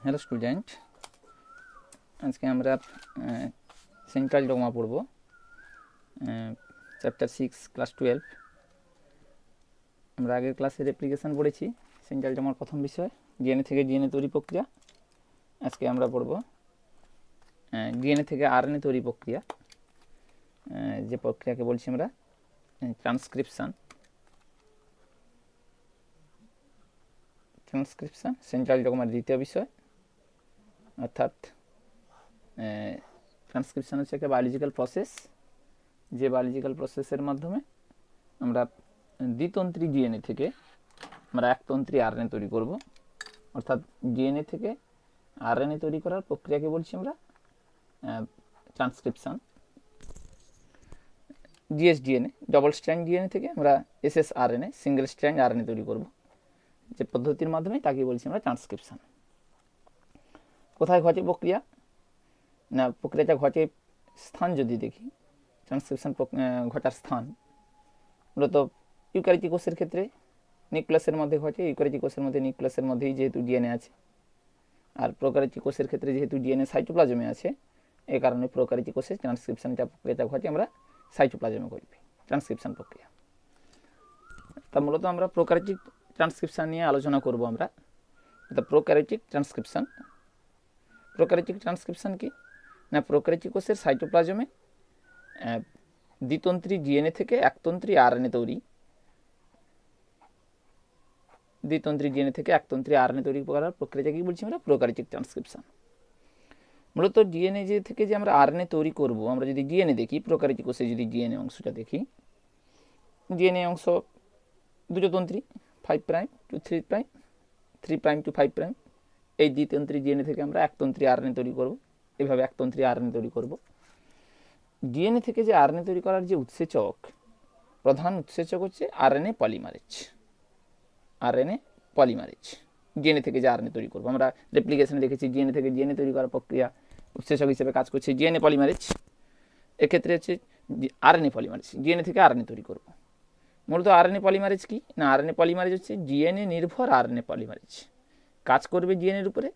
Hello student, আজকে আমরা central dogma পড়ব, চ্যাপ্টার 6 ক্লাস 12। আমরা আগের ক্লাসে রেপ্লিকেশন পড়েছি, সেন্ট্রাল ডগমার প্রথম বিষয় ডিএনএ থেকে ডিএনএ তৈরি প্রক্রিয়া। আজকে আমরা পড়ব ডিএনএ থেকে আরএনএ তৈরি প্রক্রিয়া, যে প্রক্রিয়াকে বলছি আমরা ট্রান্সক্রিপশন। সেন্ট্রাল ডগমার দ্বিতীয় বিষয়, অর্থাৎ ট্রান্সক্রিপশন হচ্ছে একটা বায়োলজিক্যাল প্রসেস, যে বায়োলজিক্যাল প্রসেসের মাধ্যমে আমরা দ্বিতন্ত্রী ডিএনএ থেকে আমরা একতন্ত্রী আরএনএ তৈরি করব। অর্থাৎ ডিএনএ থেকে আরএনএ তৈরি করার প্রক্রিয়াকে বলছি আমরা ট্রান্সক্রিপশন। ডিএসডিএনএ ডবল স্ট্র্যান্ড ডিএনএ থেকে আমরা এসএসআরএনএ সিঙ্গেল স্ট্র্যান্ড আরএনএ তৈরি করব, যে পদ্ধতির মাধ্যমে তাকে বলছি আমরা ট্রান্সক্রিপশন। কোথায় ঘটে প্রক্রিয়া? না, প্রক্রিয়াটা ঘটে স্থান যদি দেখি, ট্রান্সক্রিপশন ঘটার স্থান মূলত ইউক্যারিওটিক কোষের ক্ষেত্রে নিউক্লিয়াসের মধ্যে ঘটে। ইউক্যারিওটিক কোষের মধ্যে নিউক্লিয়াসের মধ্যেই যেহেতু ডিএনএ আছে, আর প্রোক্যারিওটিক কোষের ক্ষেত্রে যেহেতু ডিএনএ সাইটোপ্লাজমে আছে, এই কারণে প্রোক্যারিওটিক কোষে ট্রান্সক্রিপশনটা প্রক্রিয়াটা ঘটে আমরা সাইটোপ্লাজমে ঘটবে ট্রান্সক্রিপশন প্রক্রিয়া। তা মূলত আমরা প্রোক্যারিওটিক ট্রান্সক্রিপশন নিয়ে আলোচনা করব আমরা। প্রোক্যারিওটিক ট্রান্সক্রিপশন, প্রোক্যারিওটিক ট্রান্সক্রিপশন কি না, প্রোক্যারিওটিক কোষের সাইটোপ্লাজমে দ্বিতন্ত্রী ডিএনএ থেকে একতন্ত্রী আরএনএ তৈরি, দ্বিতন্ত্রী ডিএনএ থেকে একতন্ত্রী আরএনএ তৈরি করার প্রক্রিয়াকে কি বলছি আমরা প্রোক্যারিওটিক ট্রান্সক্রিপশন। মূলত ডিএনএ যে থেকে যে আমরা আরএনএ তৈরি করব, আমরা যদি ডিএনএ দেখি, প্রোক্যারিওটিক কোষে যদি ডিএনএ অংশটা দেখি, ডিএনএ অংশ দুটো তন্ত্রী 5 prime to 3 prime, 3 prime to 5 prime. এই দ্বিতন্ত্রী ডিএনএ থেকে আমরা একতন্ত্রী আরএনএ তৈরি করব, এভাবে একতন্ত্রী আরএনএ তৈরি করব। ডিএনএ থেকে যে আরএনএ তৈরি করার যে উৎসেচক, প্রধান উৎসেচক হচ্ছে RNA polymerase. RNA polymerase DNA থেকে যে আরএনএ তৈরি করব, আমরা রেপ্লিকেশনে দেখেছি ডিএনএ থেকে ডিএনএ তৈরি করার প্রক্রিয়া উৎসেচক হিসেবে কাজ করছে ডিএনএ পলিমারেজ। এক্ষেত্রে হচ্ছে আরএনএ পলিমারেজ, ডিএনএ থেকে আরএনএ তৈরি করব। মূলত আরএনএ পলিমারেজ কি না, আরএনএ পলিমারেজ হচ্ছে ডিএনএ নির্ভর আরএনএ পলিমারেজ। কাজ করবে ডিএনএর উপরে,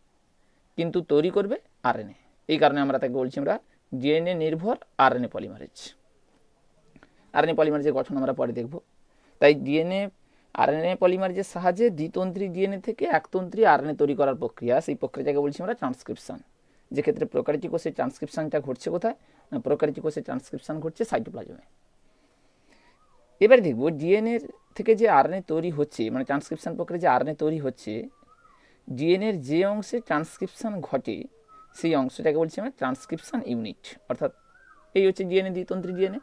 কিন্তু তৈরি করবে আরএনএ। এই কারণে আমরা তাকে বলছি আমরা ডিএনএ নির্ভর আরএনএ পলিমারেজ। আরএনএ পলিমারেজের গঠন আমরা পরে দেখব। তাই ডিএনএ আরএনএ পলিমারেজের সাহায্যে দ্বিতন্ত্রী ডিএনএ থেকে একতন্ত্রী আরএনএ তৈরি করার প্রক্রিয়া, সেই প্রক্রিয়াটাকে বলছি আমরা ট্রান্সক্রিপশন। যে ক্ষেত্রে প্রোক্যারিওটিক কোষের ট্রান্সক্রিপশনটা ঘটছে কোথায় না, প্রোক্যারিওটিক কোষের ট্রান্সক্রিপশন ঘটছে সাইটোপ্লাজমে। এবারে দেখব ডিএনএ থেকে যে আরএনএ তৈরি হচ্ছে, মানে ট্রান্সক্রিপশন প্রক্রিয়া যে আরএনএ তৈরি হচ্ছে, ডিএনএর যে অংশে ট্রান্সক্রিপশন ঘটে সেই অংশটাকে বলছি আমরা ট্রান্সক্রিপশন ইউনিট। অর্থাৎ এই হচ্ছে ডিএনএ, দ্বিতন্ত্রী ডিএনএ,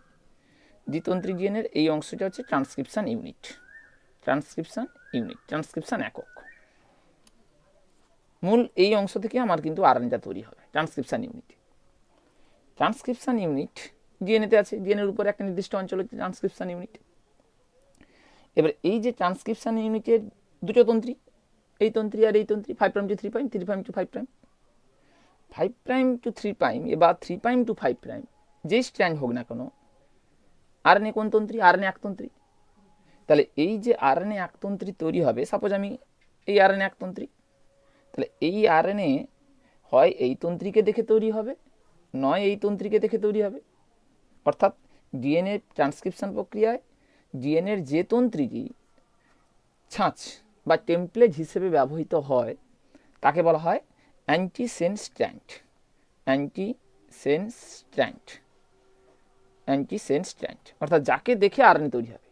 দ্বিতন্ত্রী ডিএনএর এই অংশটা হচ্ছে transcription unit. Transcription unit, transcription একক। মূল এই অংশ থেকে আমার কিন্তু আরএনএটা তৈরি হবে ট্রান্সক্রিপশন ইউনিট। ট্রান্সক্রিপশন ইউনিট ডিএনএতে আছে, ডিএনএর উপর একটা নির্দিষ্ট অঞ্চল হচ্ছে ট্রান্সক্রিপশন ইউনিট। এবার এই যে ট্রান্সক্রিপশন ইউনিটের দুটো তন্ত্রী, এই তন্ত্রী আর এই তন্ত্রী, 5 prime to 3 prime, 3 prime to 5 prime, 5 prime to 3 prime এবার 3 প্রাইম টু 5 প্রাইম যেই স্ট্র্যান্ড হোক না কেন, আরএনএ কোন তন্ত্রী? আরএনএ একতন্ত্রী। তাহলে এই যে আরএনএ একতন্ত্রী তৈরি হবে, সাপোজ আমি এই আরএনএ একতন্ত্রী, তাহলে এই আরএনএ হয় এই তন্ত্রীকে দেখে তৈরি হবে, নয় এই তন্ত্রীকে দেখে তৈরি হবে। অর্থাৎ ডিএনএ ট্রান্সক্রিপশন প্রক্রিয়ায় ডিএনএর যে তন্ত্রীটি ছাঁচ বা টেমপ্লেট হিসেবে ব্যবহৃত হয় তাকে বলা হয় antisense strand. Antisense strand, antisense strand অর্থাৎ যাকে দেখে আরএনএ তৈরি হবে।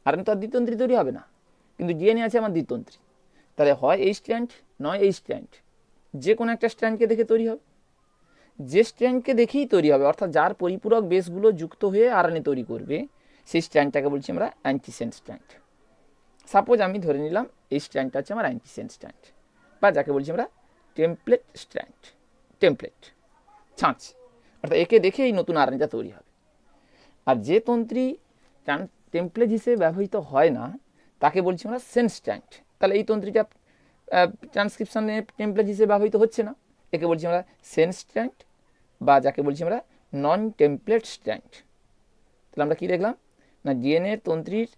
আরএনএ তো আর দ্বিতন্ত্রী তৈরি হবে না, কিন্তু ডিএনএ আছে আমার দ্বিতন্ত্রী, তাহলে হয় এই স্ট্র্যান্ড নয় এই স্ট্র্যান্ড, যে কোনো একটা স্ট্র্যান্ডকে দেখে তৈরি হবে। যে স্ট্র্যান্ডকে দেখেই তৈরি হবে, অর্থাৎ যার পরিপূরক বেসগুলো যুক্ত হয়ে আরএনএ তৈরি করবে, সেই স্ট্র্যান্ডটাকে বলছি আমরা অ্যান্টিসেন্স স্ট্র্যান্ড। সাপোজ আমি ধরে নিলাম এই স্ট্র্যান্ডটা হচ্ছে আমার অ্যান্টিসেন্স স্ট্র্যান্ড, বা যাকে বলছি আমরা টেমপ্লেট স্ট্র্যান্ড। টেমপ্লেট, ছাঁচ, অর্থাৎ একে দেখে এই নতুন আরএনএটা তৈরি হবে। আর যে তন্ত্রী টেমপ্লেট হিসেবে ব্যবহৃত হয় না তাকে বলছি আমরা সেন্স স্ট্র্যান্ড। তাহলে এই তন্ত্রীটা ট্রান্সক্রিপশনে টেমপ্লেট হিসেবে ব্যবহৃত হচ্ছে না, একে বলছি আমরা সেন্স স্ট্র্যান্ড, বা যাকে বলছি আমরা নন টেমপ্লেট স্ট্র্যান্ড। তাহলে আমরা কি দেখলাম না, ডিএনএ তন্ত্রীর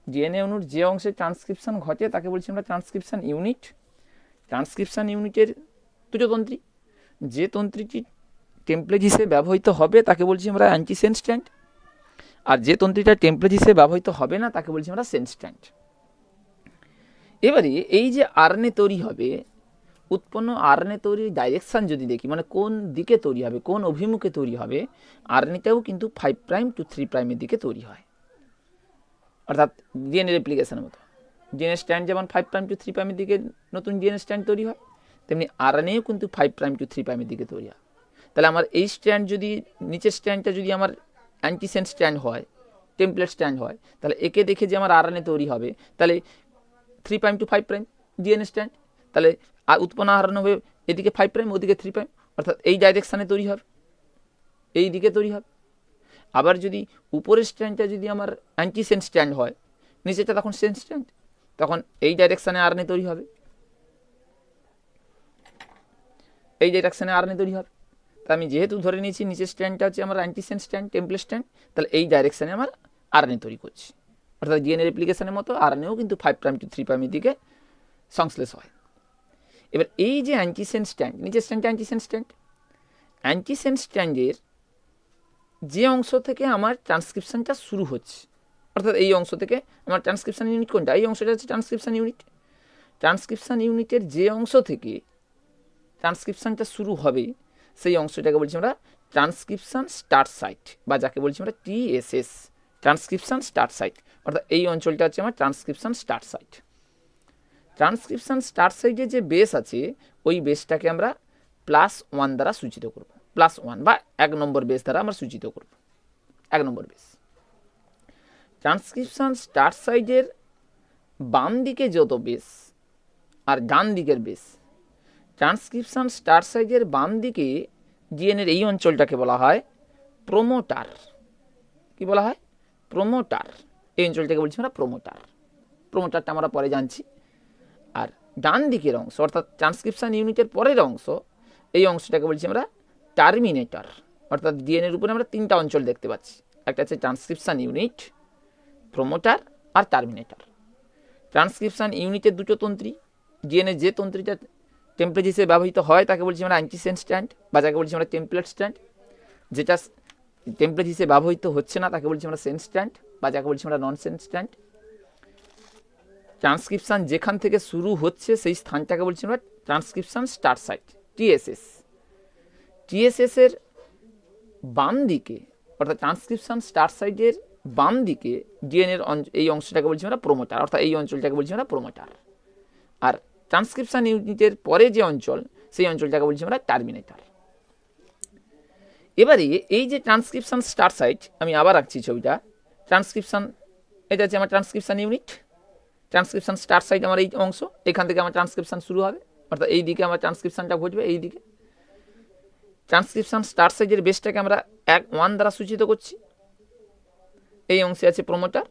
ডিএনএ অণুর যে অংশে ট্রান্সক্রিপশন ঘটে তাকে বলছি আমরা ট্রান্সক্রিপশন ইউনিট। ট্রান্সক্রিপশন ইউনিটের দুটো তন্ত্রী, যে তন্ত্রীটি টেমপ্লেট হিসেবে ব্যবহৃত হবে তাকে বলছি আমরা অ্যান্টিসেন্স স্ট্র্যান্ড, আর যে তন্ত্রীটা টেমপ্লেট হিসেবে ব্যবহৃত হবে না তাকে বলছি আমরা সেন্স স্ট্র্যান্ড। এবারে এই যে আরএনএ তৈরি হবে, উৎপন্ন আরএনএ তৈরির ডাইরেকশান যদি দেখি, মানে কোন দিকে তৈরি হবে, কোন অভিমুখে তৈরি হবে, আরএনএটাও কিন্তু 5' to 3' দিকে তৈরি হয়, অর্থাৎ ডিএনএ রেপ্লিকেশনের মতো। ডিএনএ স্ট্র্যান্ড যেমন 5' to 3' দিকে নতুন ডিএনএ স্ট্র্যান্ড তৈরি হয়, তেমনি আরএনএও কিন্তু 5' to 3' দিকে তৈরি হয়। তাহলে আমার এই স্ট্র্যান্ড যদি, নিচের স্ট্র্যান্ডটা যদি আমার অ্যান্টিসেন্স স্ট্র্যান্ড হয়, টেমপ্লেট স্ট্র্যান্ড হয়, তাহলে একে দেখে যে আমার আরএনএ তৈরি হবে, তাহলে 3' to 5' ডিএনএ স্ট্র্যান্ড, তাহলে উৎপন্ন আরএনএ হবে এদিকে 5', ওদিকে 3', অর্থাৎ এই ডাইরেকশানে তৈরি হবে, এই দিকে তৈরি হবে। আবার যদি উপরের স্ট্র্যান্ডটা যদি আমার অ্যান্টিসেন্স স্ট্র্যান্ড হয়, নিচেটা তখন সেন্স স্ট্র্যান্ড, তখন এই ডাইরেকশানে আরএনএ তৈরি হবে, এই ডাইরেকশানে আরএনএ তৈরি হবে। তা আমি যেহেতু ধরে নিয়েছি নিচের স্ট্র্যান্ডটা হচ্ছে আমার অ্যান্টিসেন্স স্ট্র্যান্ড, টেমপ্লেট স্ট্র্যান্ড, তাহলে এই ডাইরেকশানে আমার আরএনএ তৈরি করছি, অর্থাৎ ডিএনএ রেপ্লিকেশনের মতো আরএনএও কিন্তু 5' to 3' দিকে সংশ্লেষ হয়। এবার এই যে অ্যান্টিসেন্স স্ট্র্যান্ড, নিচের স্ট্র্যান্ডটা অ্যান্টিসেন্স স্ট্র্যান্ড, অ্যান্টিসেন্স স্ট্র্যান্ডের যে অংশ থেকে আমার ট্রান্সক্রিপশনটা শুরু হচ্ছে, অর্থাৎ এই অংশ থেকে আমার ট্রান্সক্রিপশন ইউনিট কোনটা, এই অংশটা হচ্ছে ট্রান্সক্রিপশন ইউনিট। ট্রান্সক্রিপশন ইউনিটের যে অংশ থেকে ট্রান্সক্রিপশনটা শুরু হবে সেই অংশটাকে বলছি আমরা ট্রান্সক্রিপশন স্টার্ট সাইট, বা যাকে বলছি আমরা টিএসএস, ট্রান্সক্রিপশন স্টার্ট সাইট, অর্থাৎ এই অঞ্চলটা হচ্ছে আমার transcription start site. Transcription start সাইটে যে বেস আছে ওই বেসটাকে আমরা +1 দ্বারা সূচিত করব, +1 বা 1 নম্বর বেস দ্বারা আমরা সূচিত করব, 1 নম্বর বেস। ট্রান্সক্রিপশন স্টার্ট সাইটের বাম দিকে যত বেস আর ডান দিকের বেস, ট্রান্সক্রিপশন স্টার্ট সাইটের বাম দিকে ডিএনএর এই অঞ্চলটাকে বলা হয় প্রোমোটার। কি বলা হয়? প্রোমোটার। এই অঞ্চলটাকে বলছি আমরা প্রোমোটার, প্রোমোটারটা আমরা পরে জানছি। আর ডান দিকের অংশ অর্থাৎ ট্রান্সক্রিপশন ইউনিটের পরের অংশ, এই অংশটাকে বলছি আমরা টার্মিনেটর, অর্থাৎ ডিএনএর উপরে আমরা 3টা অঞ্চল দেখতে পাচ্ছি, একটা হচ্ছে ট্রান্সক্রিপশন ইউনিট, প্রোমোটার আর টার্মিনেটর। ট্রান্সক্রিপশন ইউনিটের দুটো তন্ত্রী, ডিএনএ যে তন্ত্রীটা টেমপ্লেট হিসেবে ব্যবহৃত হয় তাকে বলছি আমরা অ্যান্টিসেন্স স্ট্র্যান্ড, বা যাকে বলছি আমরা টেমপ্লেট স্ট্র্যান্ড। যেটা টেমপ্লেট হিসেবে ব্যবহৃত হচ্ছে না তাকে বলছি আমরা সেন্স স্ট্র্যান্ড, বা যাকে বলছি আমরা নন সেন্স স্ট্র্যান্ড। ট্রান্সক্রিপশন যেখান থেকে শুরু হচ্ছে সেই স্থানটাকে বলছি আমরা transcription start site, TSS. TSS এর বাম দিকে অর্থাৎ ট্রান্সক্রিপশন স্টার্ট সাইটের বাম দিকে ডিএনএর এই অংশটাকে বলছি আমরা প্রোমোটার, অর্থাৎ এই অঞ্চলটাকে বলছি আমরা প্রোমোটার। আর ট্রান্সক্রিপশন ইউনিটের পরে যে অঞ্চল সেই অঞ্চলটাকে বলছি আমরা টার্মিনেটর। এবারে এই যে ট্রান্সক্রিপশন স্টার্ট সাইট, আমি আবার রাখছি ছবিটা, ট্রান্সক্রিপশন এটা হচ্ছে আমার transcription unit, transcription start site আমার এই অংশ, এখান থেকে আমার ট্রান্সক্রিপশন শুরু হবে, অর্থাৎ এই দিকে আমার ট্রান্সক্রিপশনটা ঘটবে এই দিকে। ট্রান্সক্রিপশন স্টার্ট সাইটের বেসটাকে আমরা 1 দ্বারা সূচিত করছি, এই অংশে আছে প্রোমোটার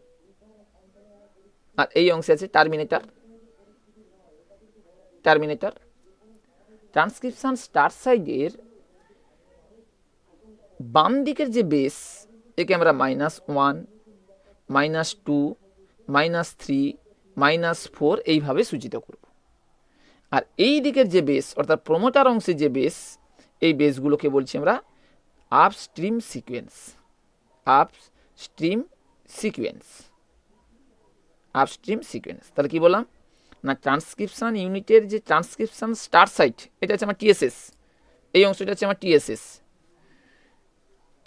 আর এই অংশে আছে টার্মিনেটর। টার্মিনেটর ট্রান্সক্রিপশন স্টার্ট সাইটের বাম দিকের যে বেস, একে আমরা -1, -2, -3, -4 এইভাবে সূচিত করব। আর এই দিকের যে বেস অর্থাৎ প্রোমোটার অংশে যে বেস, এই বেসগুলোকে বলছি আমরা upstream sequence, upstream sequence, upstream sequence. তাহলে কি বললাম না, ট্রান্সক্রিপশন ইউনিটের যে ট্রান্সক্রিপশন স্টার্ট সাইট এটা হচ্ছে আমার টিএসএস, এই অংশটা হচ্ছে আমার টিএসএস।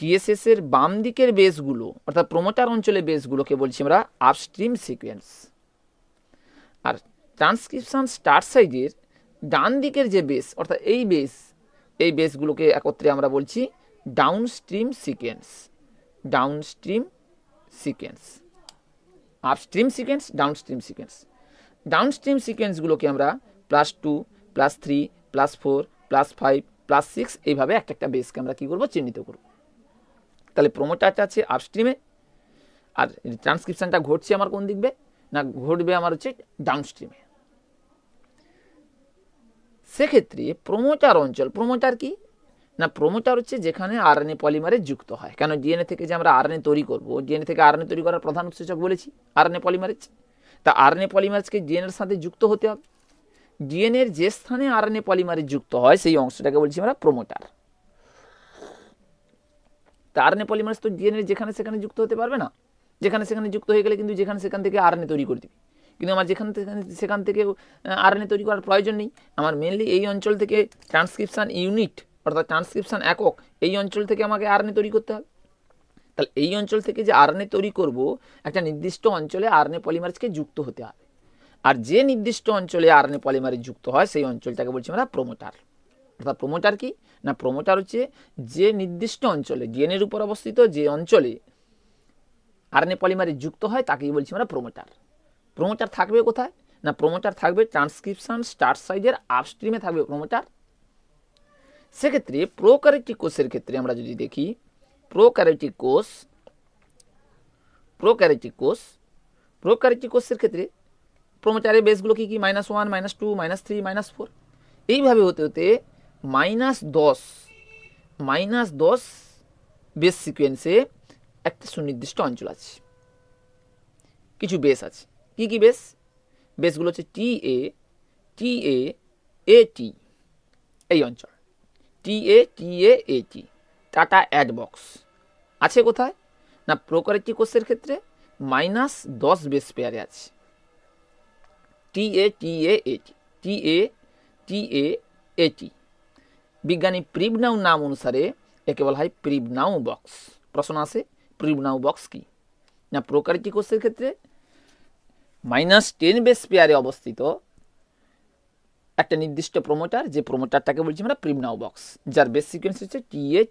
টিএসএস এর বাম দিকের বেসগুলো অর্থাৎ প্রোমোটার অঞ্চলের বেসগুলোকে বলছি আমরা আপস্ট্রিম সিকোয়েন্স। আর ট্রান্সক্রিপশন স্টার্ট সাইটের ডান দিকের যে বেস অর্থাৎ এই বেস, এই বেসগুলোকে একত্রে আমরা বলছি downstream sequence, downstream sequence. Upstream sequence, downstream sequence. Downstream সিকোয়েন্সগুলোকে আমরা +2, +3, +4, +5, +6 এইভাবে একটা একটা বেসকে আমরা কী করবো, চিহ্নিত করব। তাহলে প্রোমোটারটা আছে আপস্ট্রিমে, আর ট্রান্সক্রিপশনটা ঘটছে আমার কোন দিকবে না, ঘটবে আমার হচ্ছে ডাউনস্ট্রিমে। সেক্ষেত্রে প্রোমোটার অঞ্চল, প্রোমোটার কি না, প্রোমোটার হচ্ছে যেখানে আরএনএ পলিমারেজ যুক্ত হয়। কেন ডিএনএ থেকে যে আমরা আরএনএ তৈরি করব, ডিএনএ থেকে আরএনএ তৈরি করার প্রধান উৎসেচক বলেছি আরএনএ পলিমারেজ। তা আরএনএ পলিমারেজকে ডিএনএর সাথে যুক্ত হতে হবে, ডিএনএ এর যে স্থানে আরএনএ পলিমারেজ যুক্ত হয় সেই অংশটাকে বলছি আমরা প্রোমোটার। তা আরএনএ পলিমারেজ তো ডিএনএ যেখানে সেখানে যুক্ত হতে পারবে না, যেখানে সেখানে যুক্ত হয়ে গেলে কিন্তু যেখানে সেখান থেকে আরএনএ তৈরি করে দিবে, কিন্তু আমার যেখান থেকে সেখান থেকে আরএনএ তৈরি করার প্রয়োজন নেই। আমার মেনলি এই অঞ্চল থেকে ট্রান্সক্রিপশন ইউনিট অর্থাৎ ট্রান্সক্রিপশন একক, এই অঞ্চল থেকে আমাকে আরএনএ তৈরি করতে হবে। তাহলে এই অঞ্চল থেকে যে আরএনএ তৈরি করব, একটা নির্দিষ্ট অঞ্চলে আরএনএ পলিমারেজকে যুক্ত হতে হবে, আর যে নির্দিষ্ট অঞ্চলে আরএনএ পলিমারেজ যুক্ত হয় সেই অঞ্চলটাকে বলছি আমরা প্রোমোটার। অর্থাৎ প্রোমোটার কি না, প্রোমোটার হচ্ছে যে নির্দিষ্ট অঞ্চলে ডিএনএর উপর অবস্থিত যে অঞ্চলে আরএনএ পলিমারেজ যুক্ত হয় তাকেই বলছি আমরা প্রোমোটার। প্রোমোটার থাকবে কোথায় না, প্রোমোটার থাকবে ট্রান্সক্রিপশন স্টার্ট সাইজের আপস্ট্রিমে থাকবে প্রোমোটার। সেক্ষেত্রে প্রোক্যারিওটিক কোষের ক্ষেত্রে আমরা যদি দেখি, প্রোক্যারিওটিক কোষের ক্ষেত্রে প্রোমোটারের বেসগুলো কি কি, -1, -2, -3, -4, এইভাবে হতে হতে -10 বেস সিকোয়েন্সে একটা সুনির্দিষ্ট অঞ্চল আছে, কিছু বেস আছে। কি কি বেস? বেসগুলো হচ্ছে TA, এই অঞ্চল TA, টাটা অ্যাডবক্স আছে কোথায় না, প্রোক্যারিওটিক কোষের ক্ষেত্রে -10 বেস পেয়ারে আছে। TA, বিজ্ঞানী প্রিবনাউ নাম অনুসারে একে বলা হয় প্রিবনাউ বক্স। প্রশ্ন আসে প্রিবনাউ বক্স কি না, প্রোক্যারিওটিক কোষের ক্ষেত্রে -10 বেস পেয়ারে অবস্থিত একটা নির্দিষ্ট প্রোমোটার, যে প্রোমোটারটাকে বলছি আমরা প্রিবনাউ বক্স, যার বেস সিকোয়েন্স হচ্ছে TA,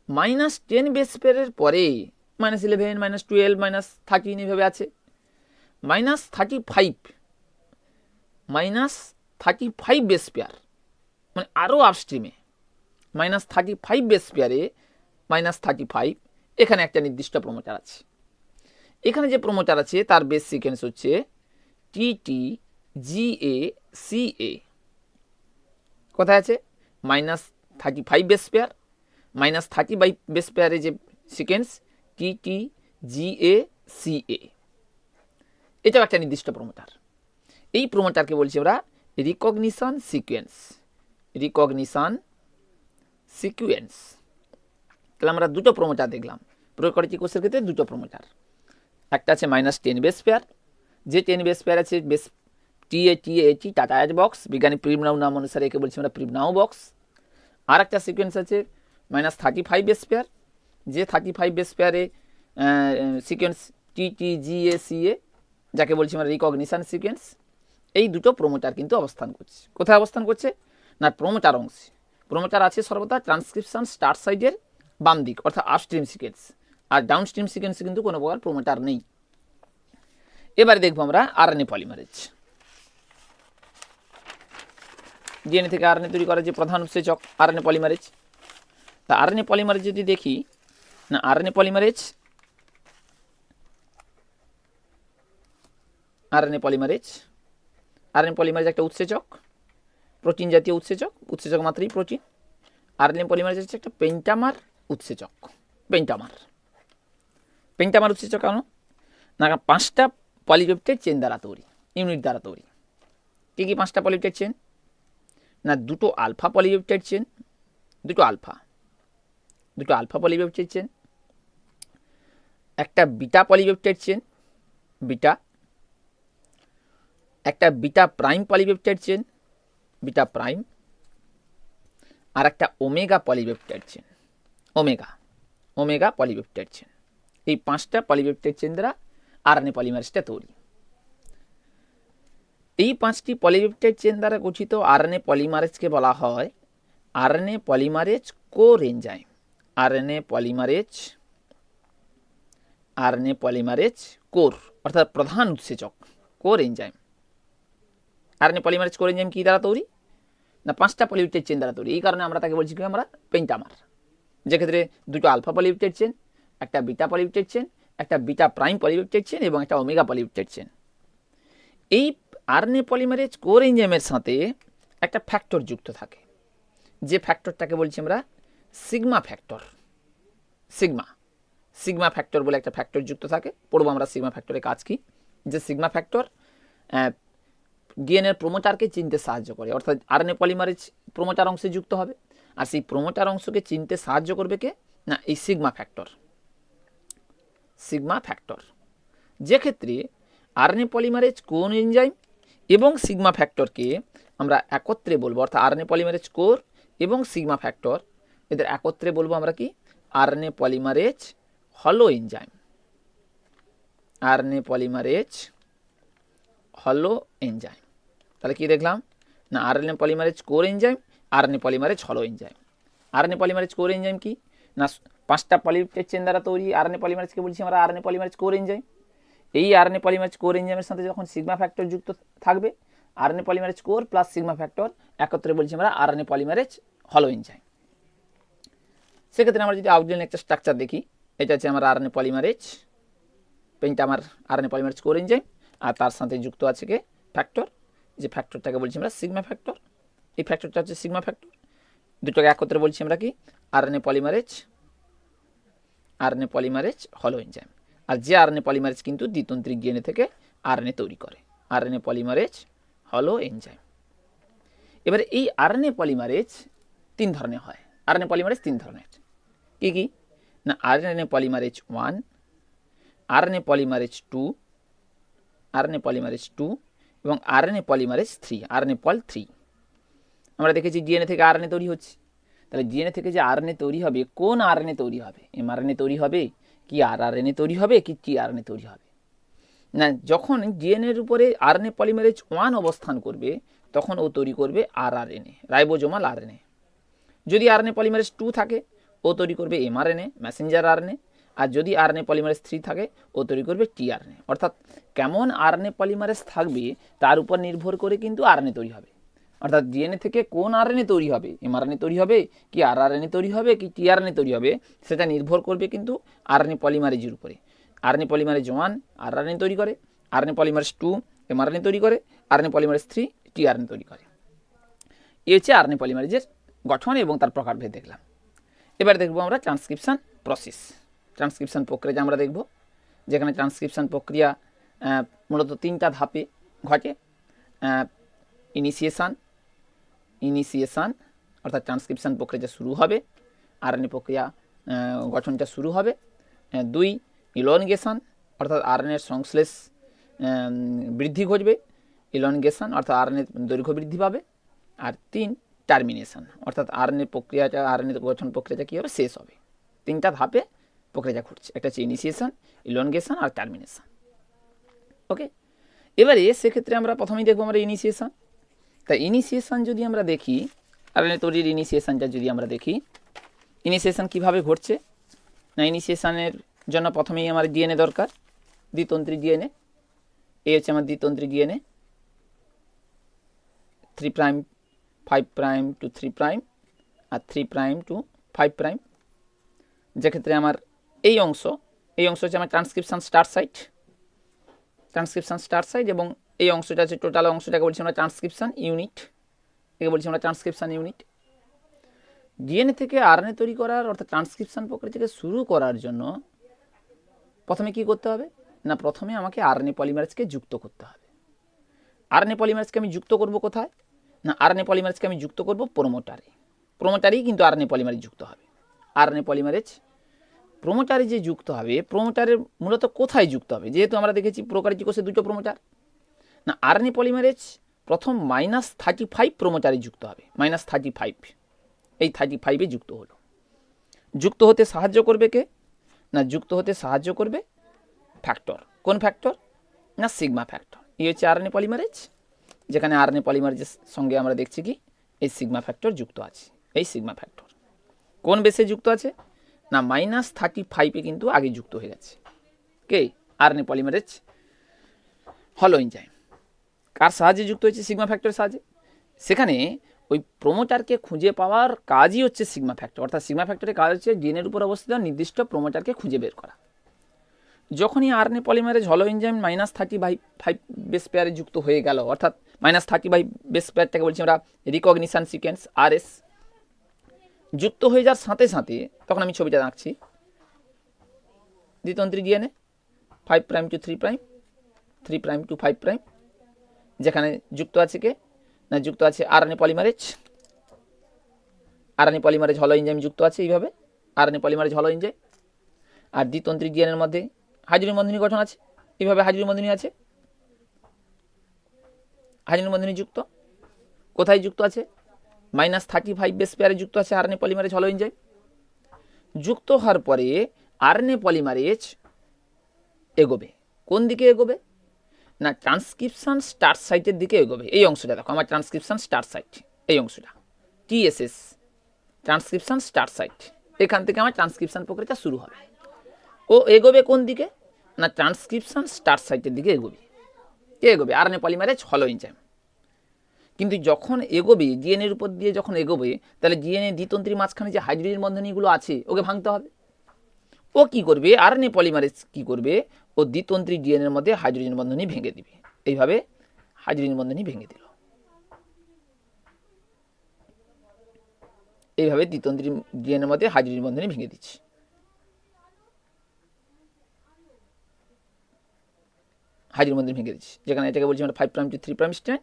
-10 বেস পেয়ারের পরে -11, -12, -13 এইভাবে আছে। -35 বেস পেয়ার মানে আরও আপস্ট্রিমে -35 বেস পেয়ারে -35 এখানে একটা নির্দিষ্ট প্রোমোটার আছে। এখানে যে প্রোমোটার আছে তার বেস সিকোয়েন্স হচ্ছে TTGACA। কোথায় আছে? -35 বেস পেয়ার, -35 বেস পেয়ারে যে সিকোয়েন্স TTGACA, এটাও একটা নির্দিষ্ট প্রোমোটার। এই প্রোমোটারকে বলছি আমরা রিকগনিশন সিকুয়েন্স। তাহলে আমরা দুটো প্রোমোটার দেখলাম প্রোক্যারিওটিক কোষের ক্ষেত্রে, দুটো প্রোমোটার। একটা আছে -10 বেস পেয়ার, যে 10 বেস পেয়ার আছে বেস TA, টাটা অ্যাডবক্স, বিজ্ঞানী প্রিবনাউ নাম অনুসারে একে বলছি আমরা প্রিবনাউ বক্স। আর একটা সিকোয়েন্স আছে -35 বেস পেয়ার, যে 35 বেস পেয়ারে সিকোয়েন্স TTGACA, যাকে বলছি আমরা রিকগনিশন সিকোয়েন্স। এই দুটো প্রোমোটার কিন্তু অবস্থান করছে। কোথায় অবস্থান করছে না, প্রোমোটার অংশে। প্রোমোটার আছে সর্বদা ট্রান্সক্রিপশন স্টার্ট সাইডের বাম দিক অর্থাৎ আপস্ট্রিম সিকোয়েন্স, আর ডাউনস্ট্রিম সিকোয়েন্সে কিন্তু কোনো প্রকার প্রোমোটার নেই। এবারে দেখবো আমরা আরএনএ পলিমারেজ। ডিএনএ থেকে আরএনএ তৈরি করার যে প্রধান উৎসেচক আরএনএ পলিমারেজ। তা আরএনএ পলিমারেজ যদি দেখি না, আরএনএ পলিমারেজ একটা উৎসেচক, প্রোটিন জাতীয় উৎসেচক মাত্রই প্রোটিন। আরএনএ পলিমারেজ হচ্ছে একটা পেন্টামার উৎসেচক। পেন্টামার উৎসেচক কেন না, 5টা পলিপেপটাইড চেন দ্বারা তৈরি, ইউনিট দ্বারা তৈরি। কি কি 5টা পলিপেপটাইড চেন না, দুটো আলফা পলিপেপটাইড চেন, দুটো আলফা পলিপেপটাইড চেন, একটা বিটা পলিপেপটাইড চেন, একটা beta prime polypeptide chain, beta prime, আর একটা omega polypeptide chain, omega polypeptide chain. এই 5টা পলিপেপটাইড চেন দ্বারা আরএনএ পলিমারেজটা তৈরি। এই 5টি পলিপেপটাইড চেন দ্বারা গঠিত আরএনএ পলিমারেজকে বলা হয় RNA polymerase core enzyme. RNA polymerase core অর্থাৎ প্রধান উৎসেচক, core enzyme. RNA polymerase core enzyme কি দ্বারা তৈরি না, 5টা পলিপেপটাইড চেন দ্বারা তৈরি। এই কারণে আমরা তাকে বলছি কি আমরা পেন্টামার, যেক্ষেত্রে দুটো আলফা পলিপেপটাইড চেন, একটা বিটা পলিপেপটাইড চেন, একটা বিটা প্রাইম পলিপেপটাইড চেন এবং একটা ওমেগা পলিপেপটাইড চেন। এই আরএনএ পলিমারেজ কোর এনজাইমের সাথে একটা ফ্যাক্টর যুক্ত থাকে, যে ফ্যাক্টরটাকে বলছি আমরা সিগমা ফ্যাক্টর। সিগমা ফ্যাক্টর বলে একটা ফ্যাক্টর যুক্ত থাকে, পড়বো আমরা সিগমা ফ্যাক্টরের কাজ কি। যে সিগমা ফ্যাক্টর ডিএনএর প্রোমোটারকে চিনতে সাহায্য করে, অর্থাৎ আরএনএ পলিমারেজ প্রোমোটার অংশে যুক্ত হবে। আর সেই প্রোমোটার অংশকে চিনতে সাহায্য করবে কে? না এই সিগমা ফ্যাক্টর। সিগমা ফ্যাক্টর, যে ক্ষেত্রে আরএনএ পলিমারেজ কোন এনজাইম এবং সিগমা ফ্যাক্টরকে আমরা একত্রে বলবো, অর্থাৎ আরএনএ পলিমারেজ কোর এবং সিগমা ফ্যাক্টর এদের একত্রে বলবো আমরা কি? আরএনএ পলিমারেজ হলো এনজাইম। আরএনএ পলিমারেজ হলো এনজাইম। তাহলে কি দেখলাম? না RNA polymerase core enzyme, RNA polymerase হলো enzyme. RNA polymerase core enzyme কি? না 5টা পলিপেপটাইড চেইন দ্বারা তৈরি আরএনএ পলিমারেজকে বলছি আমরা আরএনএ পলিমারেজ কোর এনজাইম। এই আরএনএ পলিমারেজ কোর এনজাইমের সাথে যখন সিগমা ফ্যাক্টর যুক্ত থাকবে, RNA polymerase core plus sigma factor একত্রে বলছি আমরা আরএনএ পলিমারেজ হলো এনজাইম। সেক্ষেত্রে আমরা যদি আউটলাইন একটা স্ট্রাকচার দেখি, এটা হচ্ছে আমার আরএনএ পলিমারেজ, পেনটা আমার আরএনএ পলিমারেজ কোর এনজাইম, আর তার সাথে যুক্ত আছে কে? ফ্যাক্টর। যে ফ্যাক্টরটাকে বলছি আমরা সিগমা ফ্যাক্টর। এই ফ্যাক্টরটা হচ্ছে সিগমা ফ্যাক্টর। দুটোকে একত্রে বলছি আমরা কি? আরএনএ পলিমারেজ হলো এনজাইম। আর যে আরএনএ পলিমারেজ কিন্তু দ্বিতন্ত্রিক ডিএনএ থেকে আরএনএ তৈরি করে, আরএনএ পলিমারেজ হলো এনজাইম। এবারে এই আরএনএ পলিমারেজ 3 ধরনের হয়। আরএনএ পলিমারেজ 3 ধরনের। কি কি? না RNA polymerase 1, RNA polymerase 2, RNA polymerase 2 এবং আরএনএ পলিমারেজ 3, আরএনএ পল 3। আমরা দেখেছি ডিএনএ থেকে আরএনএ তৈরি হচ্ছে। তাহলে ডিএনএ থেকে যে আরএনএ তৈরি হবে, কোন আরএনএ তৈরি হবে? এমআরএনএ তৈরি হবে, কি আরআরএনএ তৈরি হবে, কি টিআরএনএ তৈরি হবে? না যখন ডিএনএর উপরে আরএনএ পলিমারেজ 1 অবস্থান করবে, তখন ও তৈরি করবে আরআরএনএ, রাইবোজোমাল আরএনএ। যদি আরএনএ পলিমারেজ 2 থাকে, ও তৈরি করবে এমআরএনএ, মেসেঞ্জার আরএনএ। আর যদি আরএনএ পলিমারেজ 3 থাকে, ও তৈরি করবে টিআরএনএ। অর্থাৎ কেমন আরএনএ পলিমারেজ থাকবে তার উপর নির্ভর করে কিন্তু আরএনএ তৈরি হবে। অর্থাৎ ডিএনএ থেকে কোন আরএনএ তৈরি হবে, এমআরএনএ তৈরি হবে, কি আরআরএনএ তৈরি হবে, কি টিআরএনএ তৈরি হবে, সেটা নির্ভর করবে কিন্তু আরএনএ পলিমারেজের উপরে। আরএনএ পলিমারেজ 1 আরআরএনএ তৈরি করে, আরএনএ পলিমারেজ 2 এমআরএনএ তৈরি করে, আরএনএ পলিমারেজ 3 টিআরএনএ তৈরি করে। এই হচ্ছে আরএনএ পলিমারেজের গঠন এবং তার প্রকারভেদ দেখলাম। এবার দেখবো আমরা ট্রান্সক্রিপশন প্রসেস। ট্রান্সক্রিপশন প্রক্রিয়া আমরা দেখব, যেখানে ট্রান্সক্রিপশন প্রক্রিয়া মূলত 3টা ধাপে ঘটে। ইনিশিয়েশান অর্থাৎ ট্রান্সক্রিপশন প্রক্রিয়া শুরু হবে, আরএনএ প্রক্রিয়া গঠনটা শুরু হবে। 2 ইলনগেশন অর্থাৎ আরএনএর সংশ্লেষ বৃদ্ধি ঘটবে, ইলনগেশন অর্থাৎ আরএনএ দৈর্ঘ্য বৃদ্ধি পাবে। আর 3 টার্মিনেশন অর্থাৎ আরএনএ প্রক্রিয়াটা, আরএনএ গঠন প্রক্রিয়াটা কী হবে? শেষ হবে। 3টা ধাপে প্রক্রিয়া ঘটছে, একটা হচ্ছে ইনিশিয়েশন, ইলনগেশন আর টার্মিনেশন। ওকে, এবারে সেক্ষেত্রে আমরা প্রথমেই দেখবো আমরা ইনিশিয়েশন। তা ইনিশিয়েশন যদি আমরা দেখি, আরএনএ তৈরির ইনিশিয়েশনটা যদি আমরা দেখি, ইনিশিয়েশন কীভাবে ঘটছে? না ইনিশিয়েশনের জন্য প্রথমেই আমার ডিএনএ দরকার, দ্বিতন্ত্রী ডিএনএ। এই হচ্ছে আমার দ্বিতন্ত্রী DNA, 3 prime 5 prime to 3 prime আর 3 প্রাইম টু 5 প্রাইম। যেক্ষেত্রে আমার এই অংশ হচ্ছে আমার ট্রান্সক্রিপশন স্টার্ট সাইট, এবং এই অংশটা হচ্ছে টোটাল অংশটাকে বলছি আমরা ট্রান্সক্রিপশন ইউনিট, একে বলছি আমরা ট্রান্সক্রিপশন ইউনিট। ডিএনএ থেকে আরএনএ তৈরি করার অর্থাৎ ট্রান্সক্রিপশন প্রক্রিয়া থেকে শুরু করার জন্য প্রথমে কি করতে হবে? না প্রথমে আমাকে আরএনএ পলিমারেজকে যুক্ত করতে হবে। আরএনএ পলিমারেজকে আমি যুক্ত করব কোথায়? না আরএনএ পলিমারেজকে আমি যুক্ত করব প্রোমোটারেই কিন্তু আরএনএ পলিমারেজ যুক্ত হবে। আরএনএ পলিমারেজ প্রোমোটারে যে যুক্ত হবে, প্রোমোটারের মূলত কোথায় যুক্ত হবে? যেহেতু আমরা দেখেছি প্রোকারিওটিক কোষে 2টো প্রোমোটার, না আরএনএ পলিমারেজ প্রথম -35 প্রোমোটারে যুক্ত হবে। -35, এই 35-এ যুক্ত হলো। যুক্ত হতে সাহায্য করবে কে? না যুক্ত হতে সাহায্য করবে ফ্যাক্টর। কোন ফ্যাক্টর? না সিগমা ফ্যাক্টর। এই হচ্ছে আরএনএ পলিমারেজ, যেখানে আরএনএ পলিমারেজের সঙ্গে আমরা দেখছি কি এই সিগমা ফ্যাক্টর যুক্ত আছে। এই সিগমা ফ্যাক্টর কোন বেসে যুক্ত আছে? না -35-এ কিন্তু আগে যুক্ত হয়ে গেছে। কে? আরএনএ পলিমারেজ হলো এনজাইম। কার সাহায্যে যুক্ত হয়েছে? সিগমা ফ্যাক্টরের সাহায্যে। সেখানে ওই প্রোমোটারকে খুঁজে পাওয়ার কাজই হচ্ছে সিগমা ফ্যাক্টর, অর্থাৎ সিগমা ফ্যাক্টরের কাজ হচ্ছে ডিএনএর উপর অবস্থিত নির্দিষ্ট প্রোমোটারকে খুঁজে বের করা। যখনই আরএনএ পলিমারেজ হলো এনজাইম -35 বেস পেয়ারে যুক্ত হয়ে গেল, অর্থাৎ -35 বেস পেয়ারটাকে বলছি আমরা রিকগনিশন সিকোয়েন্স আরএস, যুক্ত হয়ে যাওয়ার সাথে সাথে তখন আমি ছবিটা আঁকছি, দ্বিতন্ত্রী DNA 5 prime to 3 prime, 3 prime to 5 prime, যেখানে যুক্ত আছে কে, না যুক্ত আছে আরএনএ পলিমারেজ। আরএনএ পলিমারেজ হলো এনজাইম যুক্ত আছে এইভাবে, আরএনএ পলিমারেজ হলো এনজাইম। আর দ্বিতন্ত্রী ডিএনএর মধ্যে হাইড্রোজেন বন্ধনী গঠন আছে, এইভাবে হাইড্রোজেন বন্ধনী আছে, হাইড্রোজেন বন্ধনী যুক্ত। কোথায় যুক্ত আছে? -35 বেস পেয়ারে যুক্ত আছে আরএনএ পলিমারেজ হলো এনজাইম। যুক্ত হওয়ার পরে আরএনএ পলিমারেজ এগোবে, কোন দিকে এগোবে? না ট্রান্সক্রিপশন স্টার্ট সাইটের দিকে এগোবে। এই অংশটা দেখো আমার ট্রান্সক্রিপশন স্টার্ট সাইট, এই অংশটা টিএসএস, ট্রান্সক্রিপশন স্টার্ট সাইট। এখান থেকে আমার ট্রান্সক্রিপশন প্রক্রিয়াটা শুরু হবে। ও এগোবে কোন দিকে? না ট্রান্সক্রিপশন স্টার্ট সাইটের দিকে এগোবে। কে এগোবে? আরএনএ পলিমারেজ হলো এনজাইম। কিন্তু যখন এগোবে ডিএনএর উপর দিয়ে যখন এগোবে, তাহলে ডিএনএ দ্বিতন্ত্রীর মাঝখানে যে হাইড্রোজেন বন্ধনীগুলো আছে ওকে ভাঙতে হবে। ও কি করবে? আরএনএ পলিমারেজ কি করবে? ও দ্বিতন্ত্রী ডিএনএর মধ্যে হাইড্রোজেন বন্ধনী ভেঙে দিবে। এইভাবে হাইড্রোজেন বন্ধনী ভেঙে দিল, এইভাবে দ্বিতন্ত্রী ডিএনএর মধ্যে হাইড্রোজেন বন্ধনী ভেঙে দিচ্ছে। হাইড্রোজেন বন্ধনী ভেঙে দিচ্ছে, যেখানে এটাকে বলছি আমরা 5' to 3' স্ট্যান্ড,